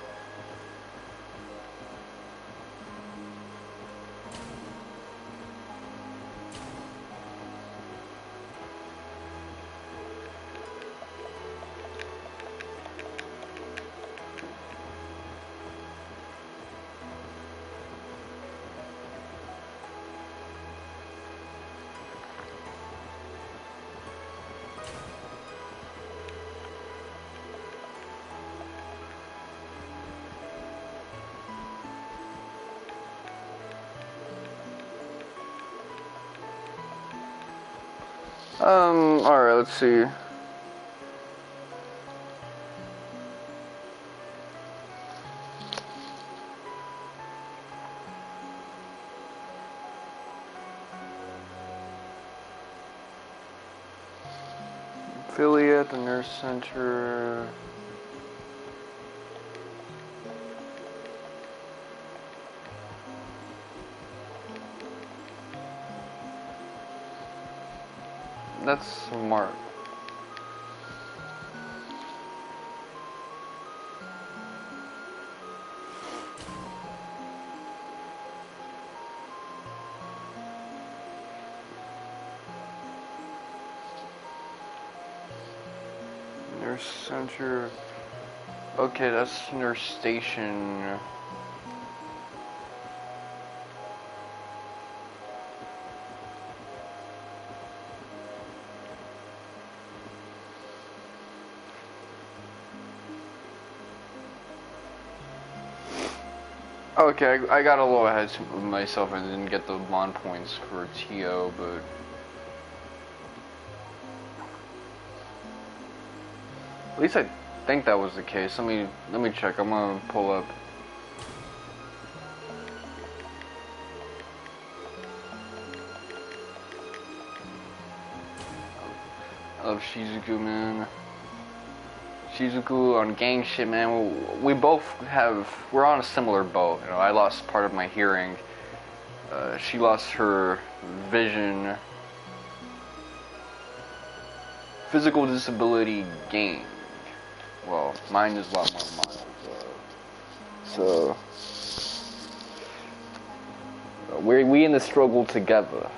Alright, let's see. Affiliate, the nurse center. That's smart. Nurse center. Okay, that's nurse station. Okay, I got a little ahead of myself and didn't get the bond points for TO, but at least I think that was the case. Let me check. I'm gonna pull up. I love Shizuku, man. Shizuku on gang shit, man. We both we're on a similar boat. You know, I lost part of my hearing. She lost her vision. Physical disability gang. Well, mine is a lot more mild. So we in the struggle together.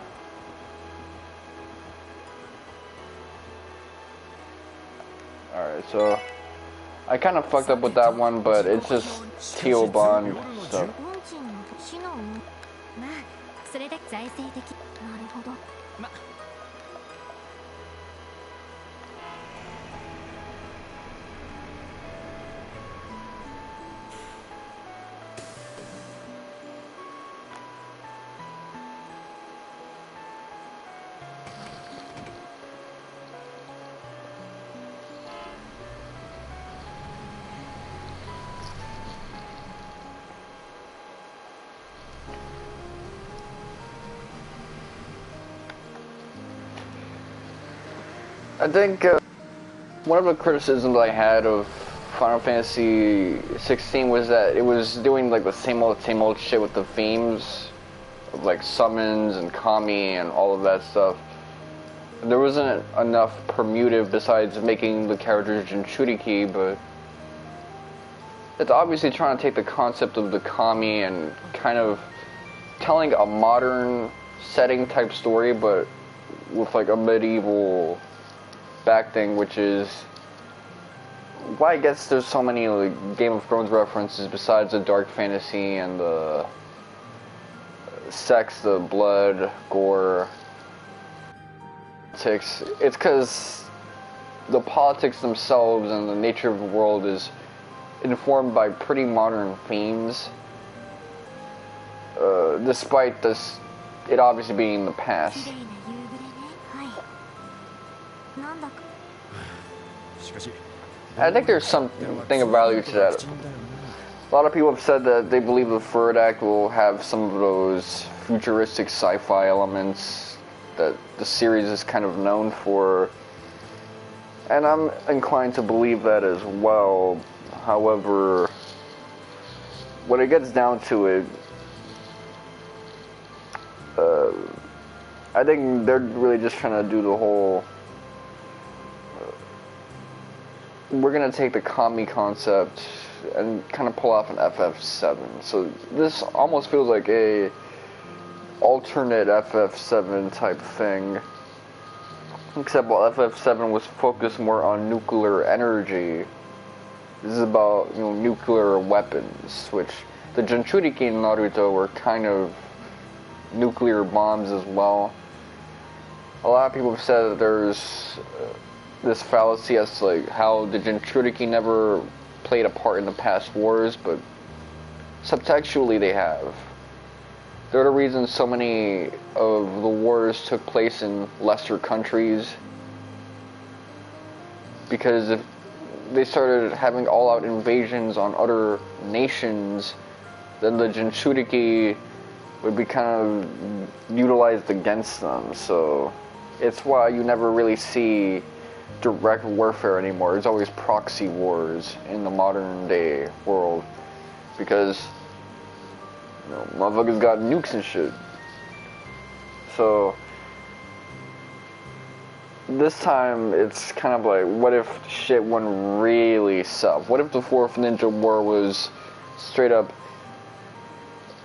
Alright, so I kind of fucked up with that one, but it's just Teal Bond stuff. 運賃の市のまあそれだけ財政的なるほど I think one of the criticisms I had of Final Fantasy 16 was that it was doing like the same old shit with the themes of like summons and Kami and all of that stuff. There wasn't enough permutive besides making the characters Jinchuriki, but it's obviously trying to take the concept of the Kami and kind of telling a modern setting type story, but with like a medieval back thing, which is why I guess there's so many like Game of Thrones references besides the dark fantasy and the sex, the blood, gore, politics. It's because the politics themselves and the nature of the world is informed by pretty modern themes, despite this, it obviously being the past. 綺麗な夕暮れねはいなんだか I think there's something of value to that. A lot of people have said that they believe the third act will have some of those futuristic sci-fi elements that the series is kind of known for, and I'm inclined to believe that as well. However, when it gets down to it, I think they're really just trying to do the whole we're gonna take the Kami concept and kind of pull off an FF7. So this almost feels like a alternate FF7 type thing. Except while FF7 was focused more on nuclear energy, this is about, you know, nuclear weapons, which the Jinchuriki in Naruto were kind of nuclear bombs as well. A lot of people have said that there's this fallacy as to like how the Jinchuriki never played a part in the past wars, but subtextually they have. They're the reason so many of the wars took place in lesser countries. Because if they started having all-out invasions on other nations, then the Jinchuriki would be kind of utilized against them. So it's why you never really see direct warfare anymore. It's always proxy wars in the modern day world. Because, you know, motherfuckers got nukes and shit. So this time it's kind of like, what if shit went really south? What if the Fourth Ninja War was straight up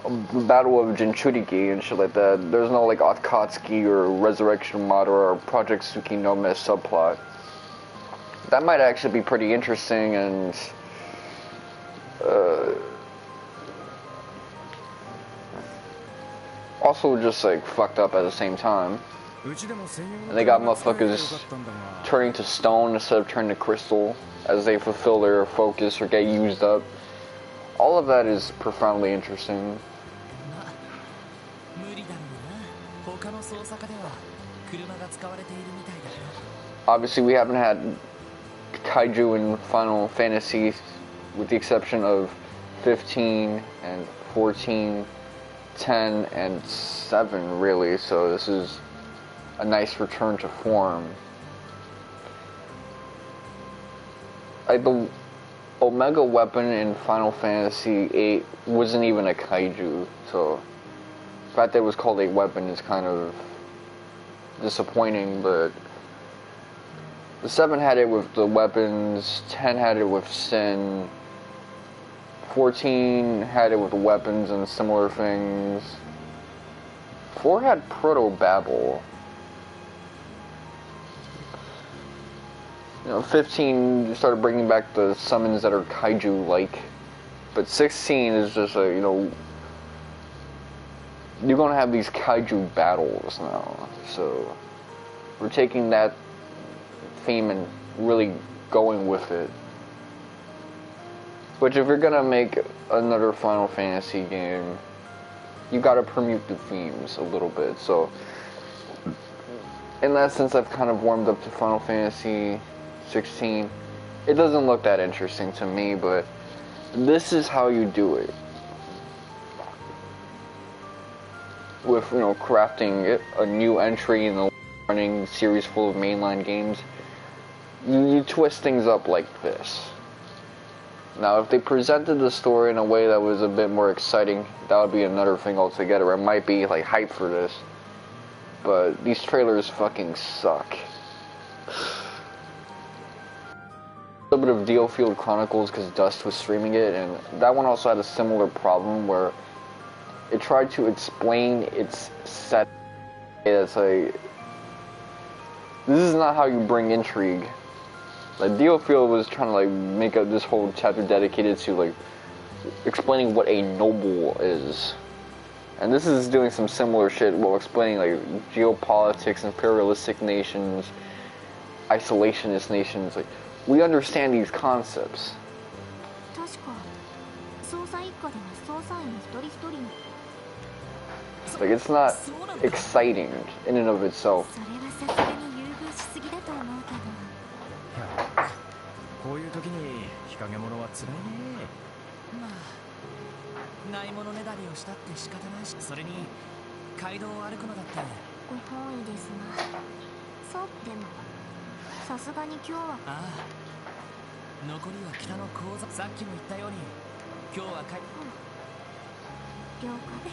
a battle of Jinchuriki and shit like that? There's no like Otkatsuki or Resurrection Mod or Project Tsukinome subplot. That might actually be pretty interesting and also just like fucked up at the same time. And they got motherfuckers turning to stone instead of turning to crystal as they fulfill their focus or get used up. All of that is profoundly interesting. Obviously, we haven't had kaiju in Final Fantasy, with the exception of 15 and 14, 10 and 7, really. So this is a nice return to form. Like the Omega weapon in Final Fantasy VIII wasn't even a kaiju, so the fact that it was called a weapon is kind of disappointing, but the 7 had it with the weapons, 10 had it with Sin, 14 had it with weapons and similar things, 4 had Proto-Babel. You know, 15 started bringing back the summons that are kaiju-like, but 16 is just a, you know, you're gonna have these kaiju battles now, so we're taking that theme and really going with it. Which, if you're gonna make another Final Fantasy game, you gotta permute the themes a little bit, so in that sense I've kind of warmed up to Final Fantasy 16. It doesn't look that interesting to me, but this is how you do it. With, you know, crafting a new entry in a running series full of mainline games, you twist things up like this. Now, if they presented the story in a way that was a bit more exciting, that would be another thing altogether. I might be like hyped for this, but these trailers fucking suck. A little bit of DioField Chronicles because Dust was streaming it, and that one also had a similar problem where it tried to explain its set. It's like, this is not how you bring intrigue. Like, DioField was trying to like make this whole chapter dedicated to like explaining what a noble is, and this is doing some similar shit while explaining like geopolitics, imperialistic nations, isolationist nations. Like, we understand these concepts. Like, it's not exciting in and of itself. こういう時に日陰者は辛いね。まあ、ないものねだりをしたって仕方ないし、それに街道を歩くのだってご本意ですが、そうでもさすがに今日は。ああ。残りは北の鉱山。さっきも言ったように今日は了解。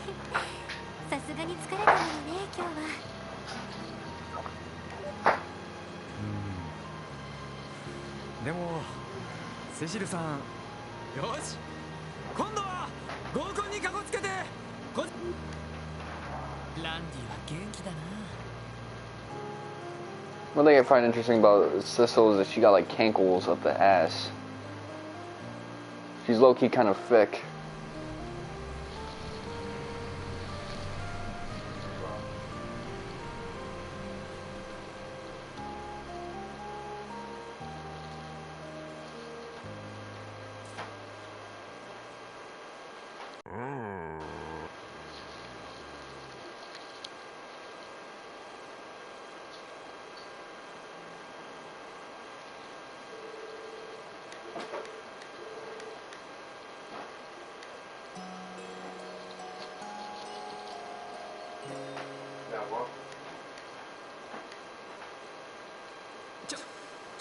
さすがに疲れたのよね、今日は。でもセシルさん、よし、今度は合コンにかこつけて。ランディは元気だな。One thing I find interesting about Sissel is that she got like cankles up the ass. She's low-key kind of thick.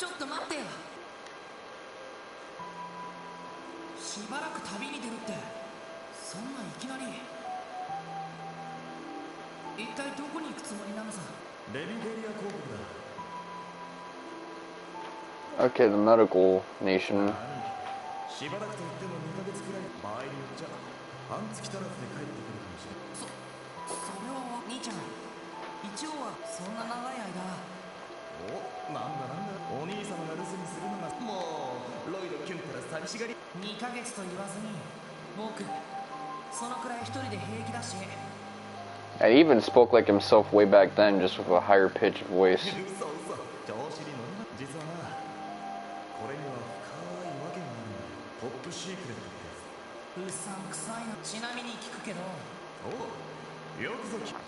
ちょっと待ってよ。しばらく旅に出るって、そんないきなり。一体どこに行くつもりなのさ。レビフェリア公国だ。 Okay, the medical nation. しばらくといっても2ヶ月くらい、場合によっちゃ半月足らずで帰ってくるかもしれない。それは兄ちゃん、一応はそんな長い間。お、なんだなんだ、お兄様が留守にするのがもうロイドキュンったら寂しがり。2ヶ月と言わずに、僕そのくらい一人で平気だし。 And he even spoke like himself way back then, just with a higher pitched voice. そうそう、調子に乗るな。実はな、これには深いわけがあるんだ。トップシークレットってやつ。うさんくさいな。ちなみに聞くけど。おう、よくぞ実は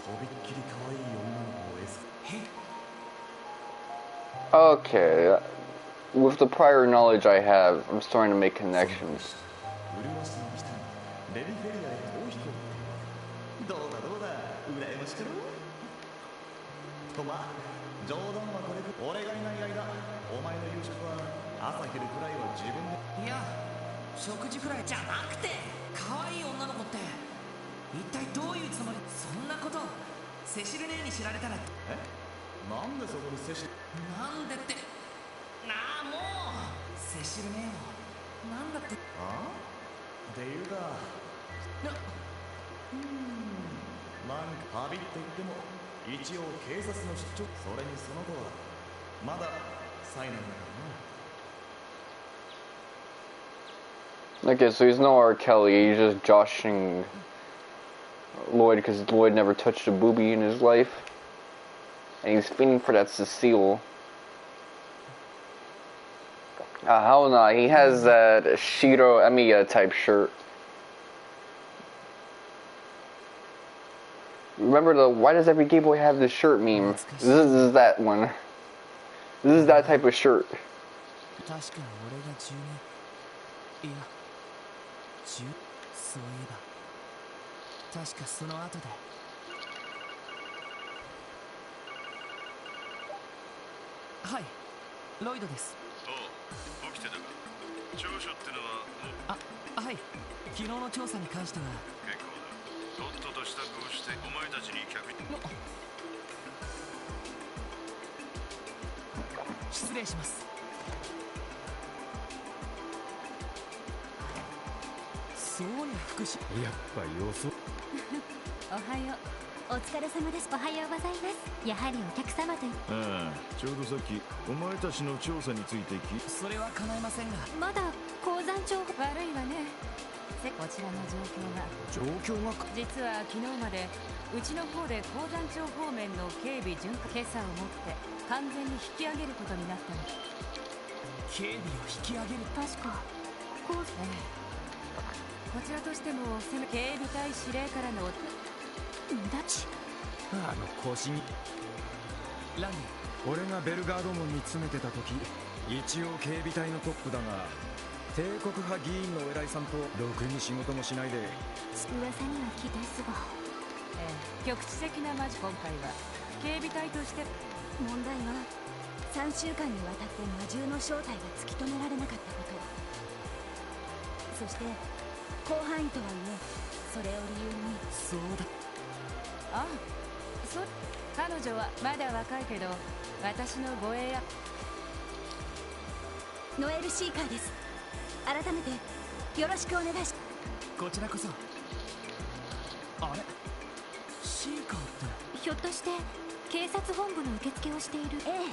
とびっきり可愛い女の子をエス。 Okay, with the prior knowledge I have, I'm starting to make connections. 麗しの北にレビフェリアへ逃避行。どうだどうだ、羨ましくろ。とまあ冗談はこれで、俺がいない間お前の夕食は朝昼くらいは自分で。いや、食事くらいじゃなくて、可愛い女の子って一体どういうつもり。そんなことセシル姉に知られたら。え、なんでそこにセシル。なんでって。なあ、もうセシル姉をなんだって。ああっていうか、なんか旅って言っても一応警察の出張。それにその子はまだ災難だからな。 Okay, so he's no R. Kelly, he's just joshing Lloyd because Lloyd never touched a boobie in his life. And he's fiending for that Cecile. Hell no, he has that Shiro Emiya type shirt. Remember the why does every gay boy have this shirt meme? This is that one. This is that type of shirt. 確か俺が10年、いや10、そういえば確かその後で。はい、ロイドです。おう、起きてたか。調書ってのはもう。はい、昨日の調査に関しては結構だ。とっとと支度をしてお前たちに客に。失礼します。そうに福祉。やっぱ予想。おはよう。お疲れ様です。おはようございます。やはりお客様と。ああ、ちょうどさっきお前たちの調査についてそれは叶いませんが。まだ鉱山町悪いわね。こちらの状況が実は昨日までうちの方で鉱山町方面の警備巡回今朝をもって完全に引き上げることになったの。警備を引き上げる。確かこちらとしても警備隊司令からの無駄ち。腰にランディ。俺がベルガード門に詰めてた時、一応警備隊のトップだが帝国派議員のお偉いさんとろくに仕事もしないで。噂には聞いですが、局地的な今回は警備隊として問題は3週間にわたって魔獣の正体が突き止められなかったこと。そして広範囲とはいえそれを理由に。そうだ。ああ、そう。彼女はまだ若いけど私の護衛やノエル・シーカーです。改めてよろしくお願いし。こちらこそ。あれ、シーカーってひょっとして警察本部の受付をしている。え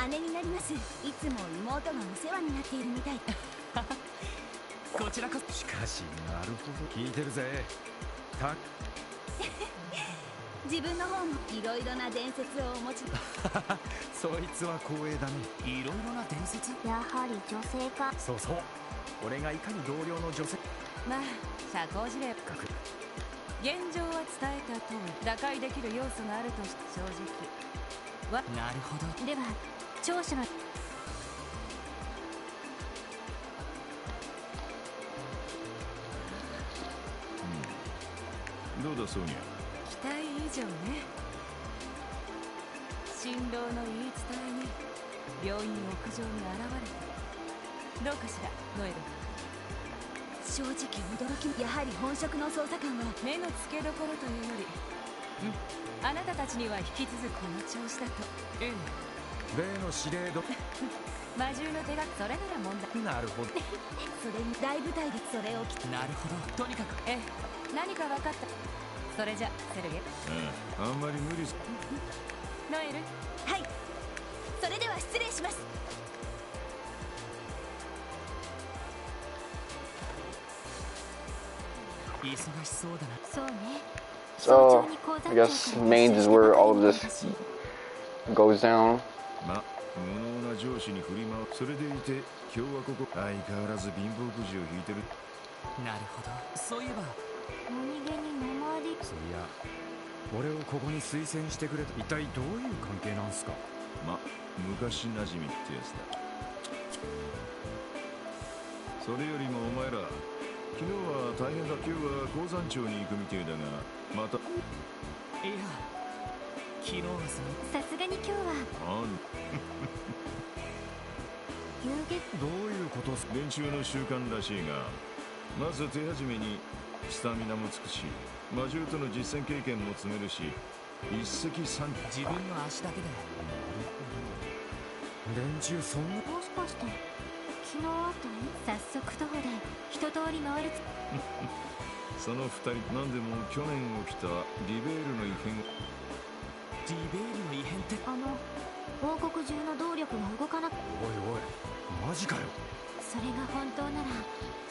え、姉になります。いつも妹がお世話になっているみたい。こちらこそ。しかしなるほど聞いてるぜ。自分の方もいろいろな伝説をお持ち。そいつは光栄だね。いろいろな伝説。やはり女性か。そうそう、俺がいかに同僚の女性。まあ社交辞令現状は伝えた通り打開できる要素があるとして正直は。なるほど。では聴取のどうだソニア。期待以上ね。新郎の言い伝えに病院屋上に現れた。どうかしらノエル。正直驚き。やはり本職の捜査官は目の付けどころというより、あなたたちには引き続くこの調子だと。例の司令ど魔獣の手がそれなら問題。なるほど。それに大舞台でそれを着て。なるほど。とにかく何か分かった。それじゃセルゲ。あんまり無理す。ノエル。はい、それでは失礼します。忙しそうだな。そうね。 So, I guess Mains is where all of this goes down. ま、無能な上司に振り回す。それでいて、今日はここ相変わらず貧乏くじを引いてる。なるほど。そういえば何気に鉛。そういや、俺をここに推薦してくれと。一体どういう関係なんすか？ま、昔馴染みってやつだ。それよりもお前ら、昨日は大変だ。今日は鉱山町に行くみてえだが、また。いや、昨日はさすがに今日は遊撃。どういうことっす？練習の習慣らしいが、まず手始めにスタミナもつくし、魔獣との実戦経験も積めるし、一石三鳥。自分の足だけで。連中そんな。もしかして昨日あった早速徒歩で一通り回る。その二人、なんでも去年起きたリベールの異変。リベールの異変って。王国中の動力が動かなく。おいおい、マジかよ。それが本当なら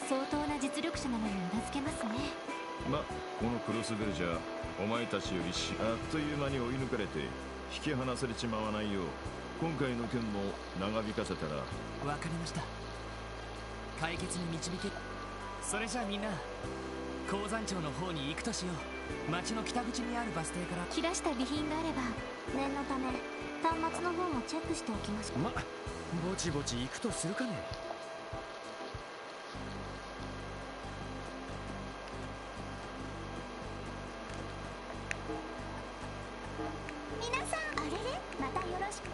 相当な実力者なのにうなずけますね。ま、このクロスベルじゃお前たちよりあっという間に追い抜かれて引き離されちまわないよう、今回の件も長引かせたら。わかりました。解決に導け。それじゃあみんな鉱山町の方に行くとしよう。町の北口にあるバス停から。切らした備品があれば念のため端末の方もチェックしておきましょう。ぼちぼち行くとするかね。皆さん、あれれ、またよろしく。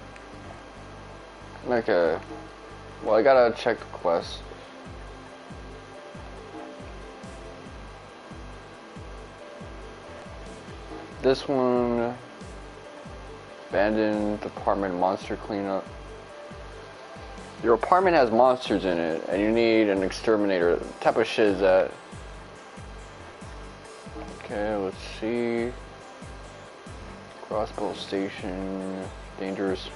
Okay. Well, I gotta check the quest. This one, abandoned apartment monster cleanup. Your apartment has monsters in it, and you need an exterminator. What type of shit is that? Okay, let's see. Crossbow station, dangerous.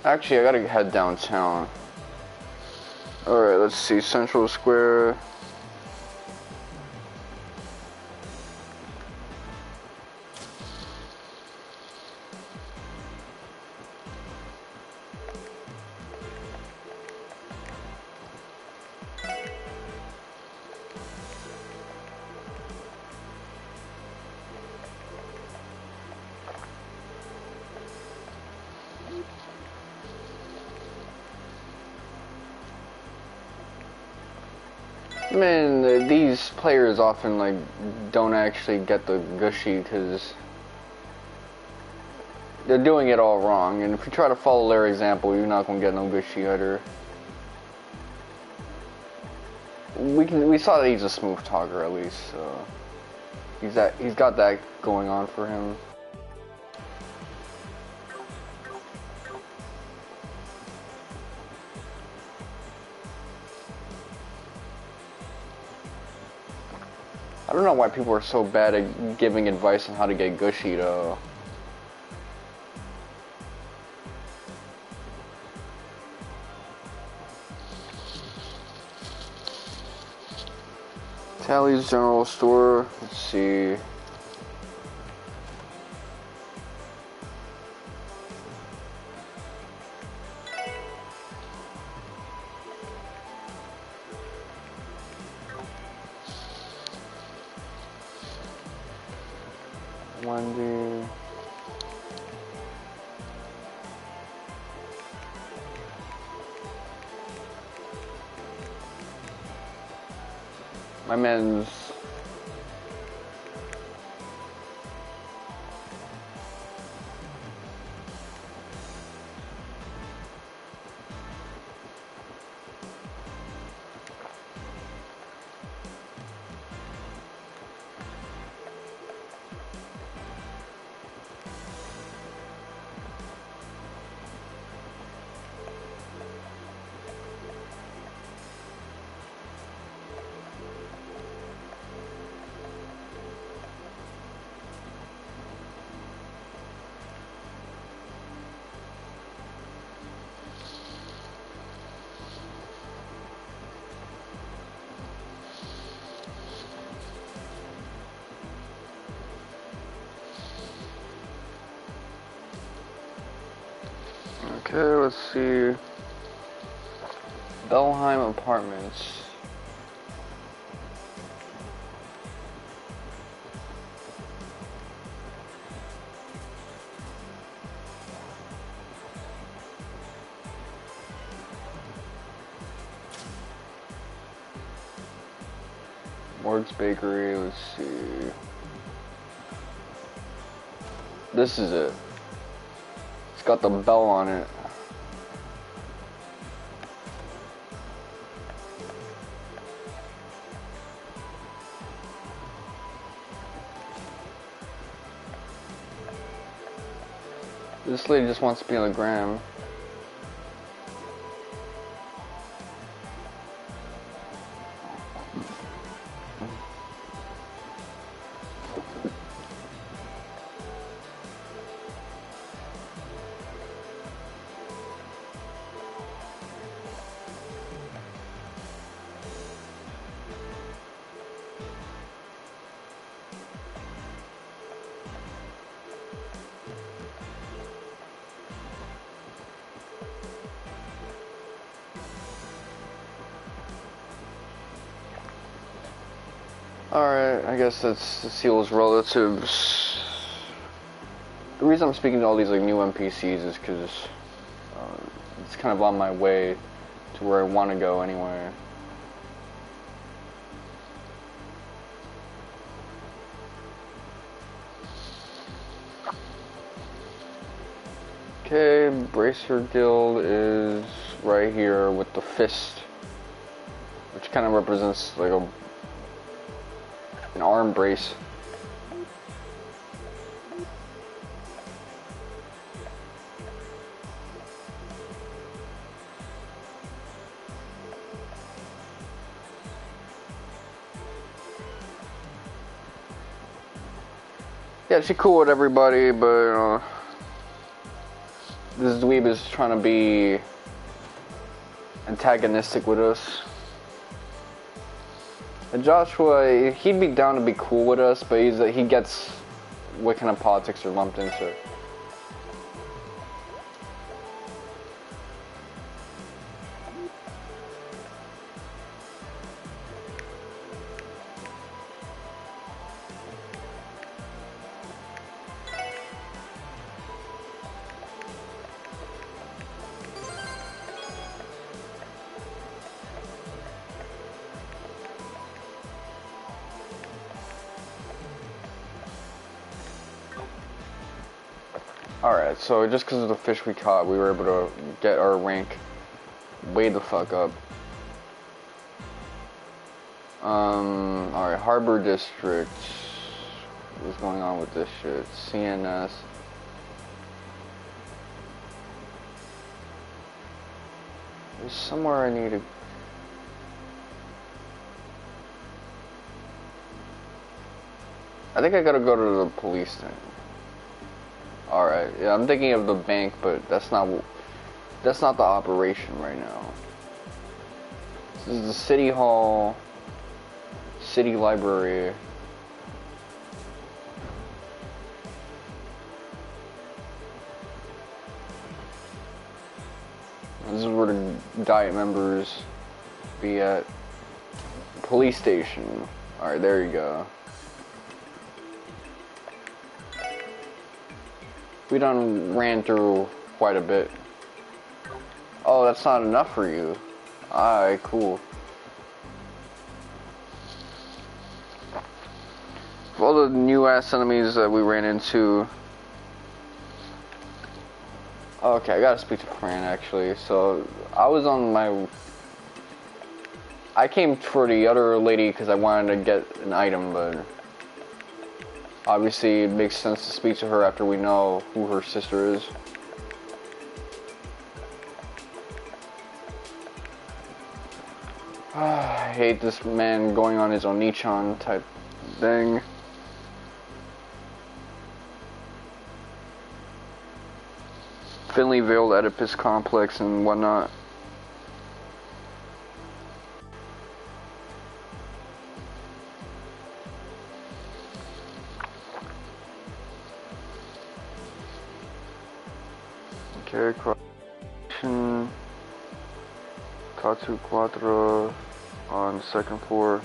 Actually, I gotta head downtown. Alright, let's see. Central Square. I mean, these players often like don't actually get the gushy because they're doing it all wrong. And if you try to follow their example, you're not gonna get no gushy either. We saw that he's a smooth talker at least, so he's got that going on for him. I don't know why people are so bad at giving advice on how to get gushy though. Tally's General Store. Let's see. Wendy. My man's okay, let's see. Bellheim Apartments. Morg's Bakery, let's see. This is it. It's got the bell on it. This lady just wants to be on the gram. Alright, I guess that's Seal's relatives. The reason I'm speaking to all these like new NPCs is because it's kind of on my way to where I want to go anyway. Okay, Bracer Guild is right here with the fist, which kind of represents like an arm brace. Yeah, she's cool with everybody, but this dweeb is trying to be antagonistic with us. And Joshua, he'd be down to be cool with us, but he gets what kind of politics are lumped into. Alright, so just because of the fish we caught, we were able to get our rank way the fuck up. Alright, Harbor District. What's going on with this shit? CNS. There's somewhere I need to... I think I gotta go to the police thing. Alright, yeah, I'm thinking of the bank, but that's not the operation right now. This is the City Hall City Library. This is where the Diet members be at. Police station. Alright, there you go. We done ran through quite a bit. Oh, that's not enough for you. Alright, cool. All the new ass enemies that we ran into. Okay, I gotta speak to Fran actually. So I was on my. I came for the other lady because I wanted to get an item, but obviously it makes sense to speak to her after we know who her sister is. I hate this man going on his Onichan type thing. Thinly veiled Oedipus complex and whatnot. Okay, crossing Tatu Quattro on second floor.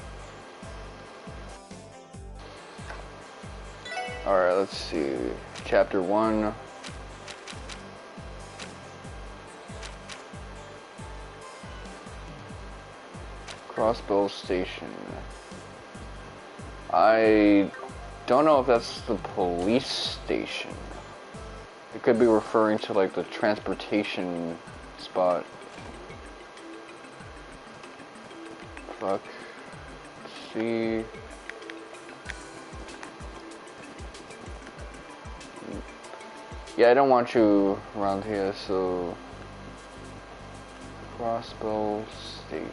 Alright, let's see. Chapter 1. Crossbow Station. I don't know if that's the police station. It could be referring to like the transportation spot. Fuck. Let's see. Yeah, I don't want you around here, so Crossbow Station.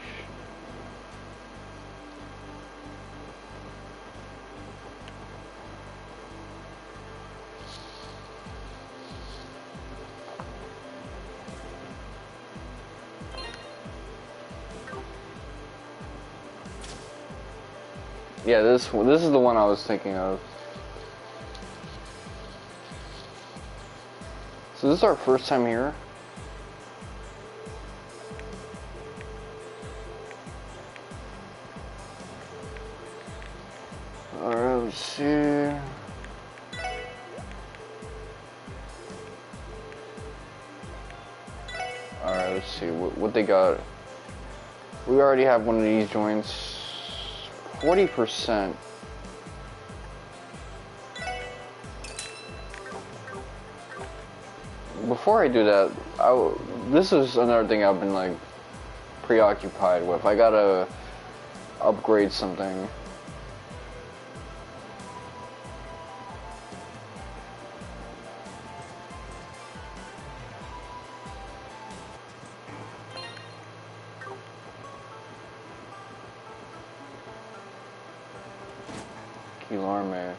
Yeah, this is the one I was thinking of. So this is our first time here. Alright, let's see. Alright, let's see what they got. We already have one of these joints. 40%. Before I do that, this is another thing I've been like preoccupied with. I gotta upgrade something. Alarme.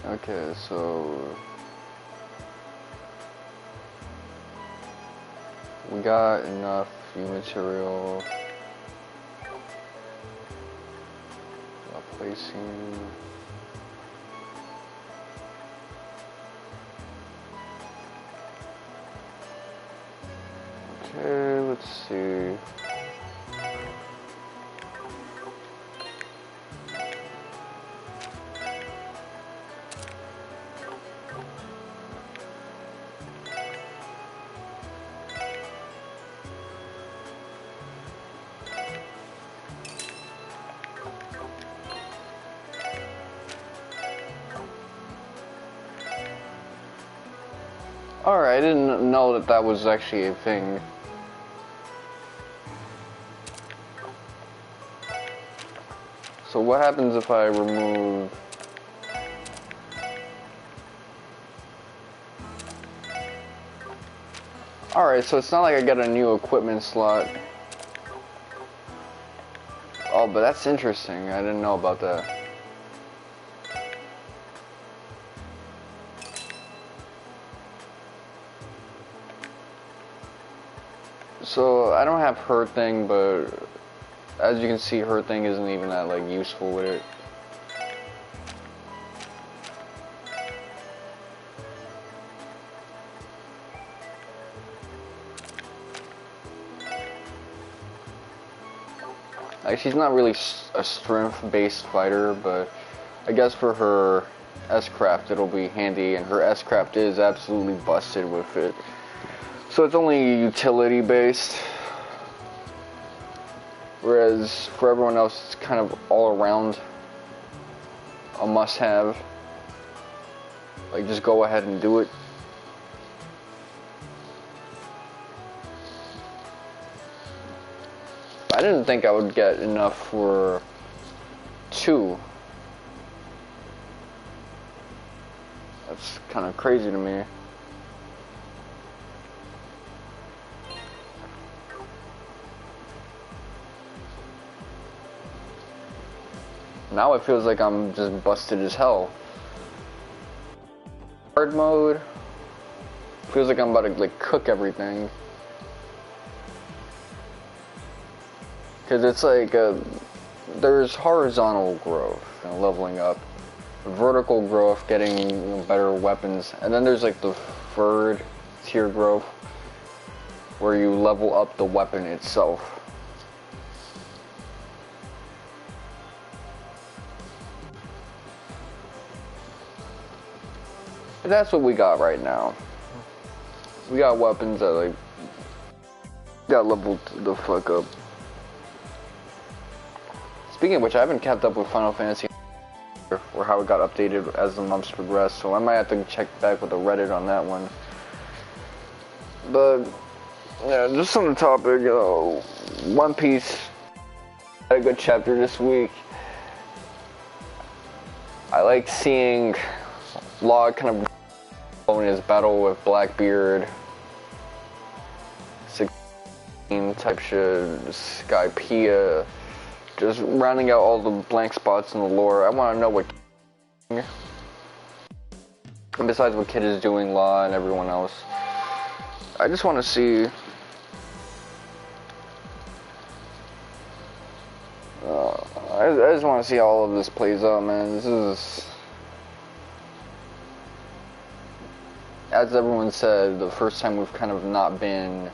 Okay, so we got enough few material. Placing. Okay, let's see. Alright, I didn't know that that was actually a thing. So what happens if I remove... Alright, so it's not like I got a new equipment slot. Oh, but that's interesting. I didn't know about that. So, I don't have her thing, but as you can see, her thing isn't even that, like, useful with it. Like, she's not really a strength-based fighter, but I guess for her S-Craft it'll be handy, and her S-Craft is absolutely busted with it. So it's only utility-based, whereas for everyone else it's kind of all around a must-have. Like, just go ahead and do it. I didn't think I would get enough for 2. That's kind of crazy to me. Now it feels like I'm just busted as hell. Hard mode feels like I'm about to like cook everything. Cause it's like there's horizontal growth, leveling up, vertical growth, getting better weapons, and then there's like the third tier growth where you level up the weapon itself. But that's what we got right now. We got weapons that like got leveled the fuck up. Speaking of which, I haven't kept up with Final Fantasy or how it got updated as the months progress, so I might have to check back with the Reddit on that one. But yeah, just on the topic, One Piece had a good chapter this week. I liked seeing Law kind of in his battle with Blackbeard, 16 type shit, Skypiea. Just rounding out all the blank spots in the lore. I want to know what, and besides what Kid is doing, Law and everyone else, I just want to see I just want to see all of this plays out, man. This is, as everyone said, the first time we've kind of not been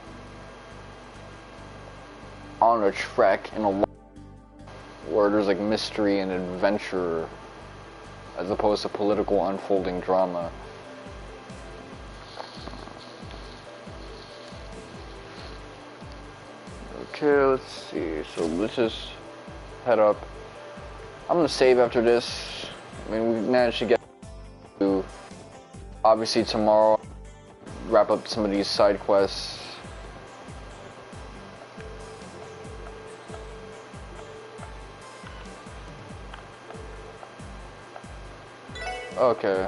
on a trek in a where there's like mystery and adventure as opposed to political unfolding drama. Okay, let's see. So let's just head up. I'm gonna save after this. I mean, we managed to get to obviously tomorrow wrap up some of these side quests. Okay.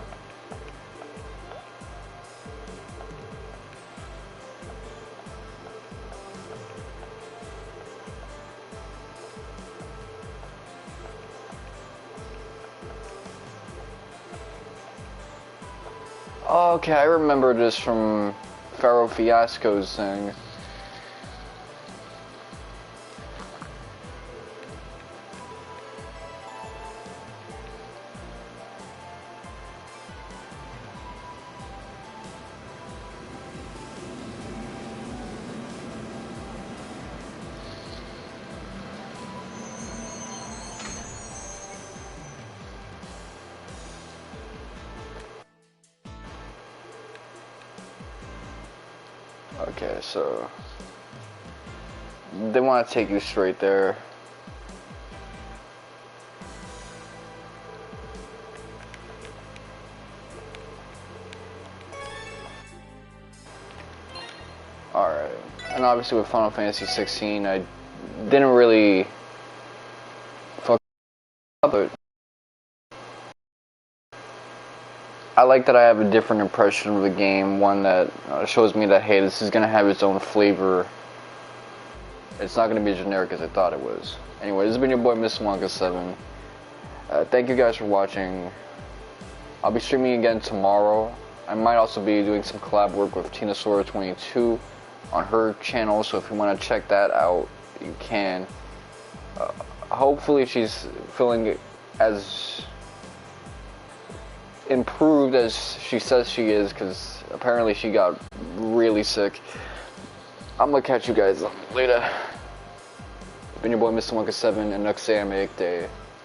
Okay, I remember this from Pharaoh Fiasco's thing. Okay, so they want to take you straight there. Alright, and obviously with Final Fantasy 16, I didn't really fuck up, but I like that I have a different impression of the game, one that shows me that, hey, this is going to have its own flavor. It's not going to be as generic as I thought it was. Anyway, this has been your boy, Mr. Wonka 7. Thank you guys for watching. I'll be streaming again tomorrow. I might also be doing some collab work with Tinasora22 on her channel, so if you want to check that out, you can. Hopefully she's feeling as improved as she says she is, because apparently she got really sick. I'm gonna catch you guys later. Been your boy, Mr. Wonka 7, and next day I make day.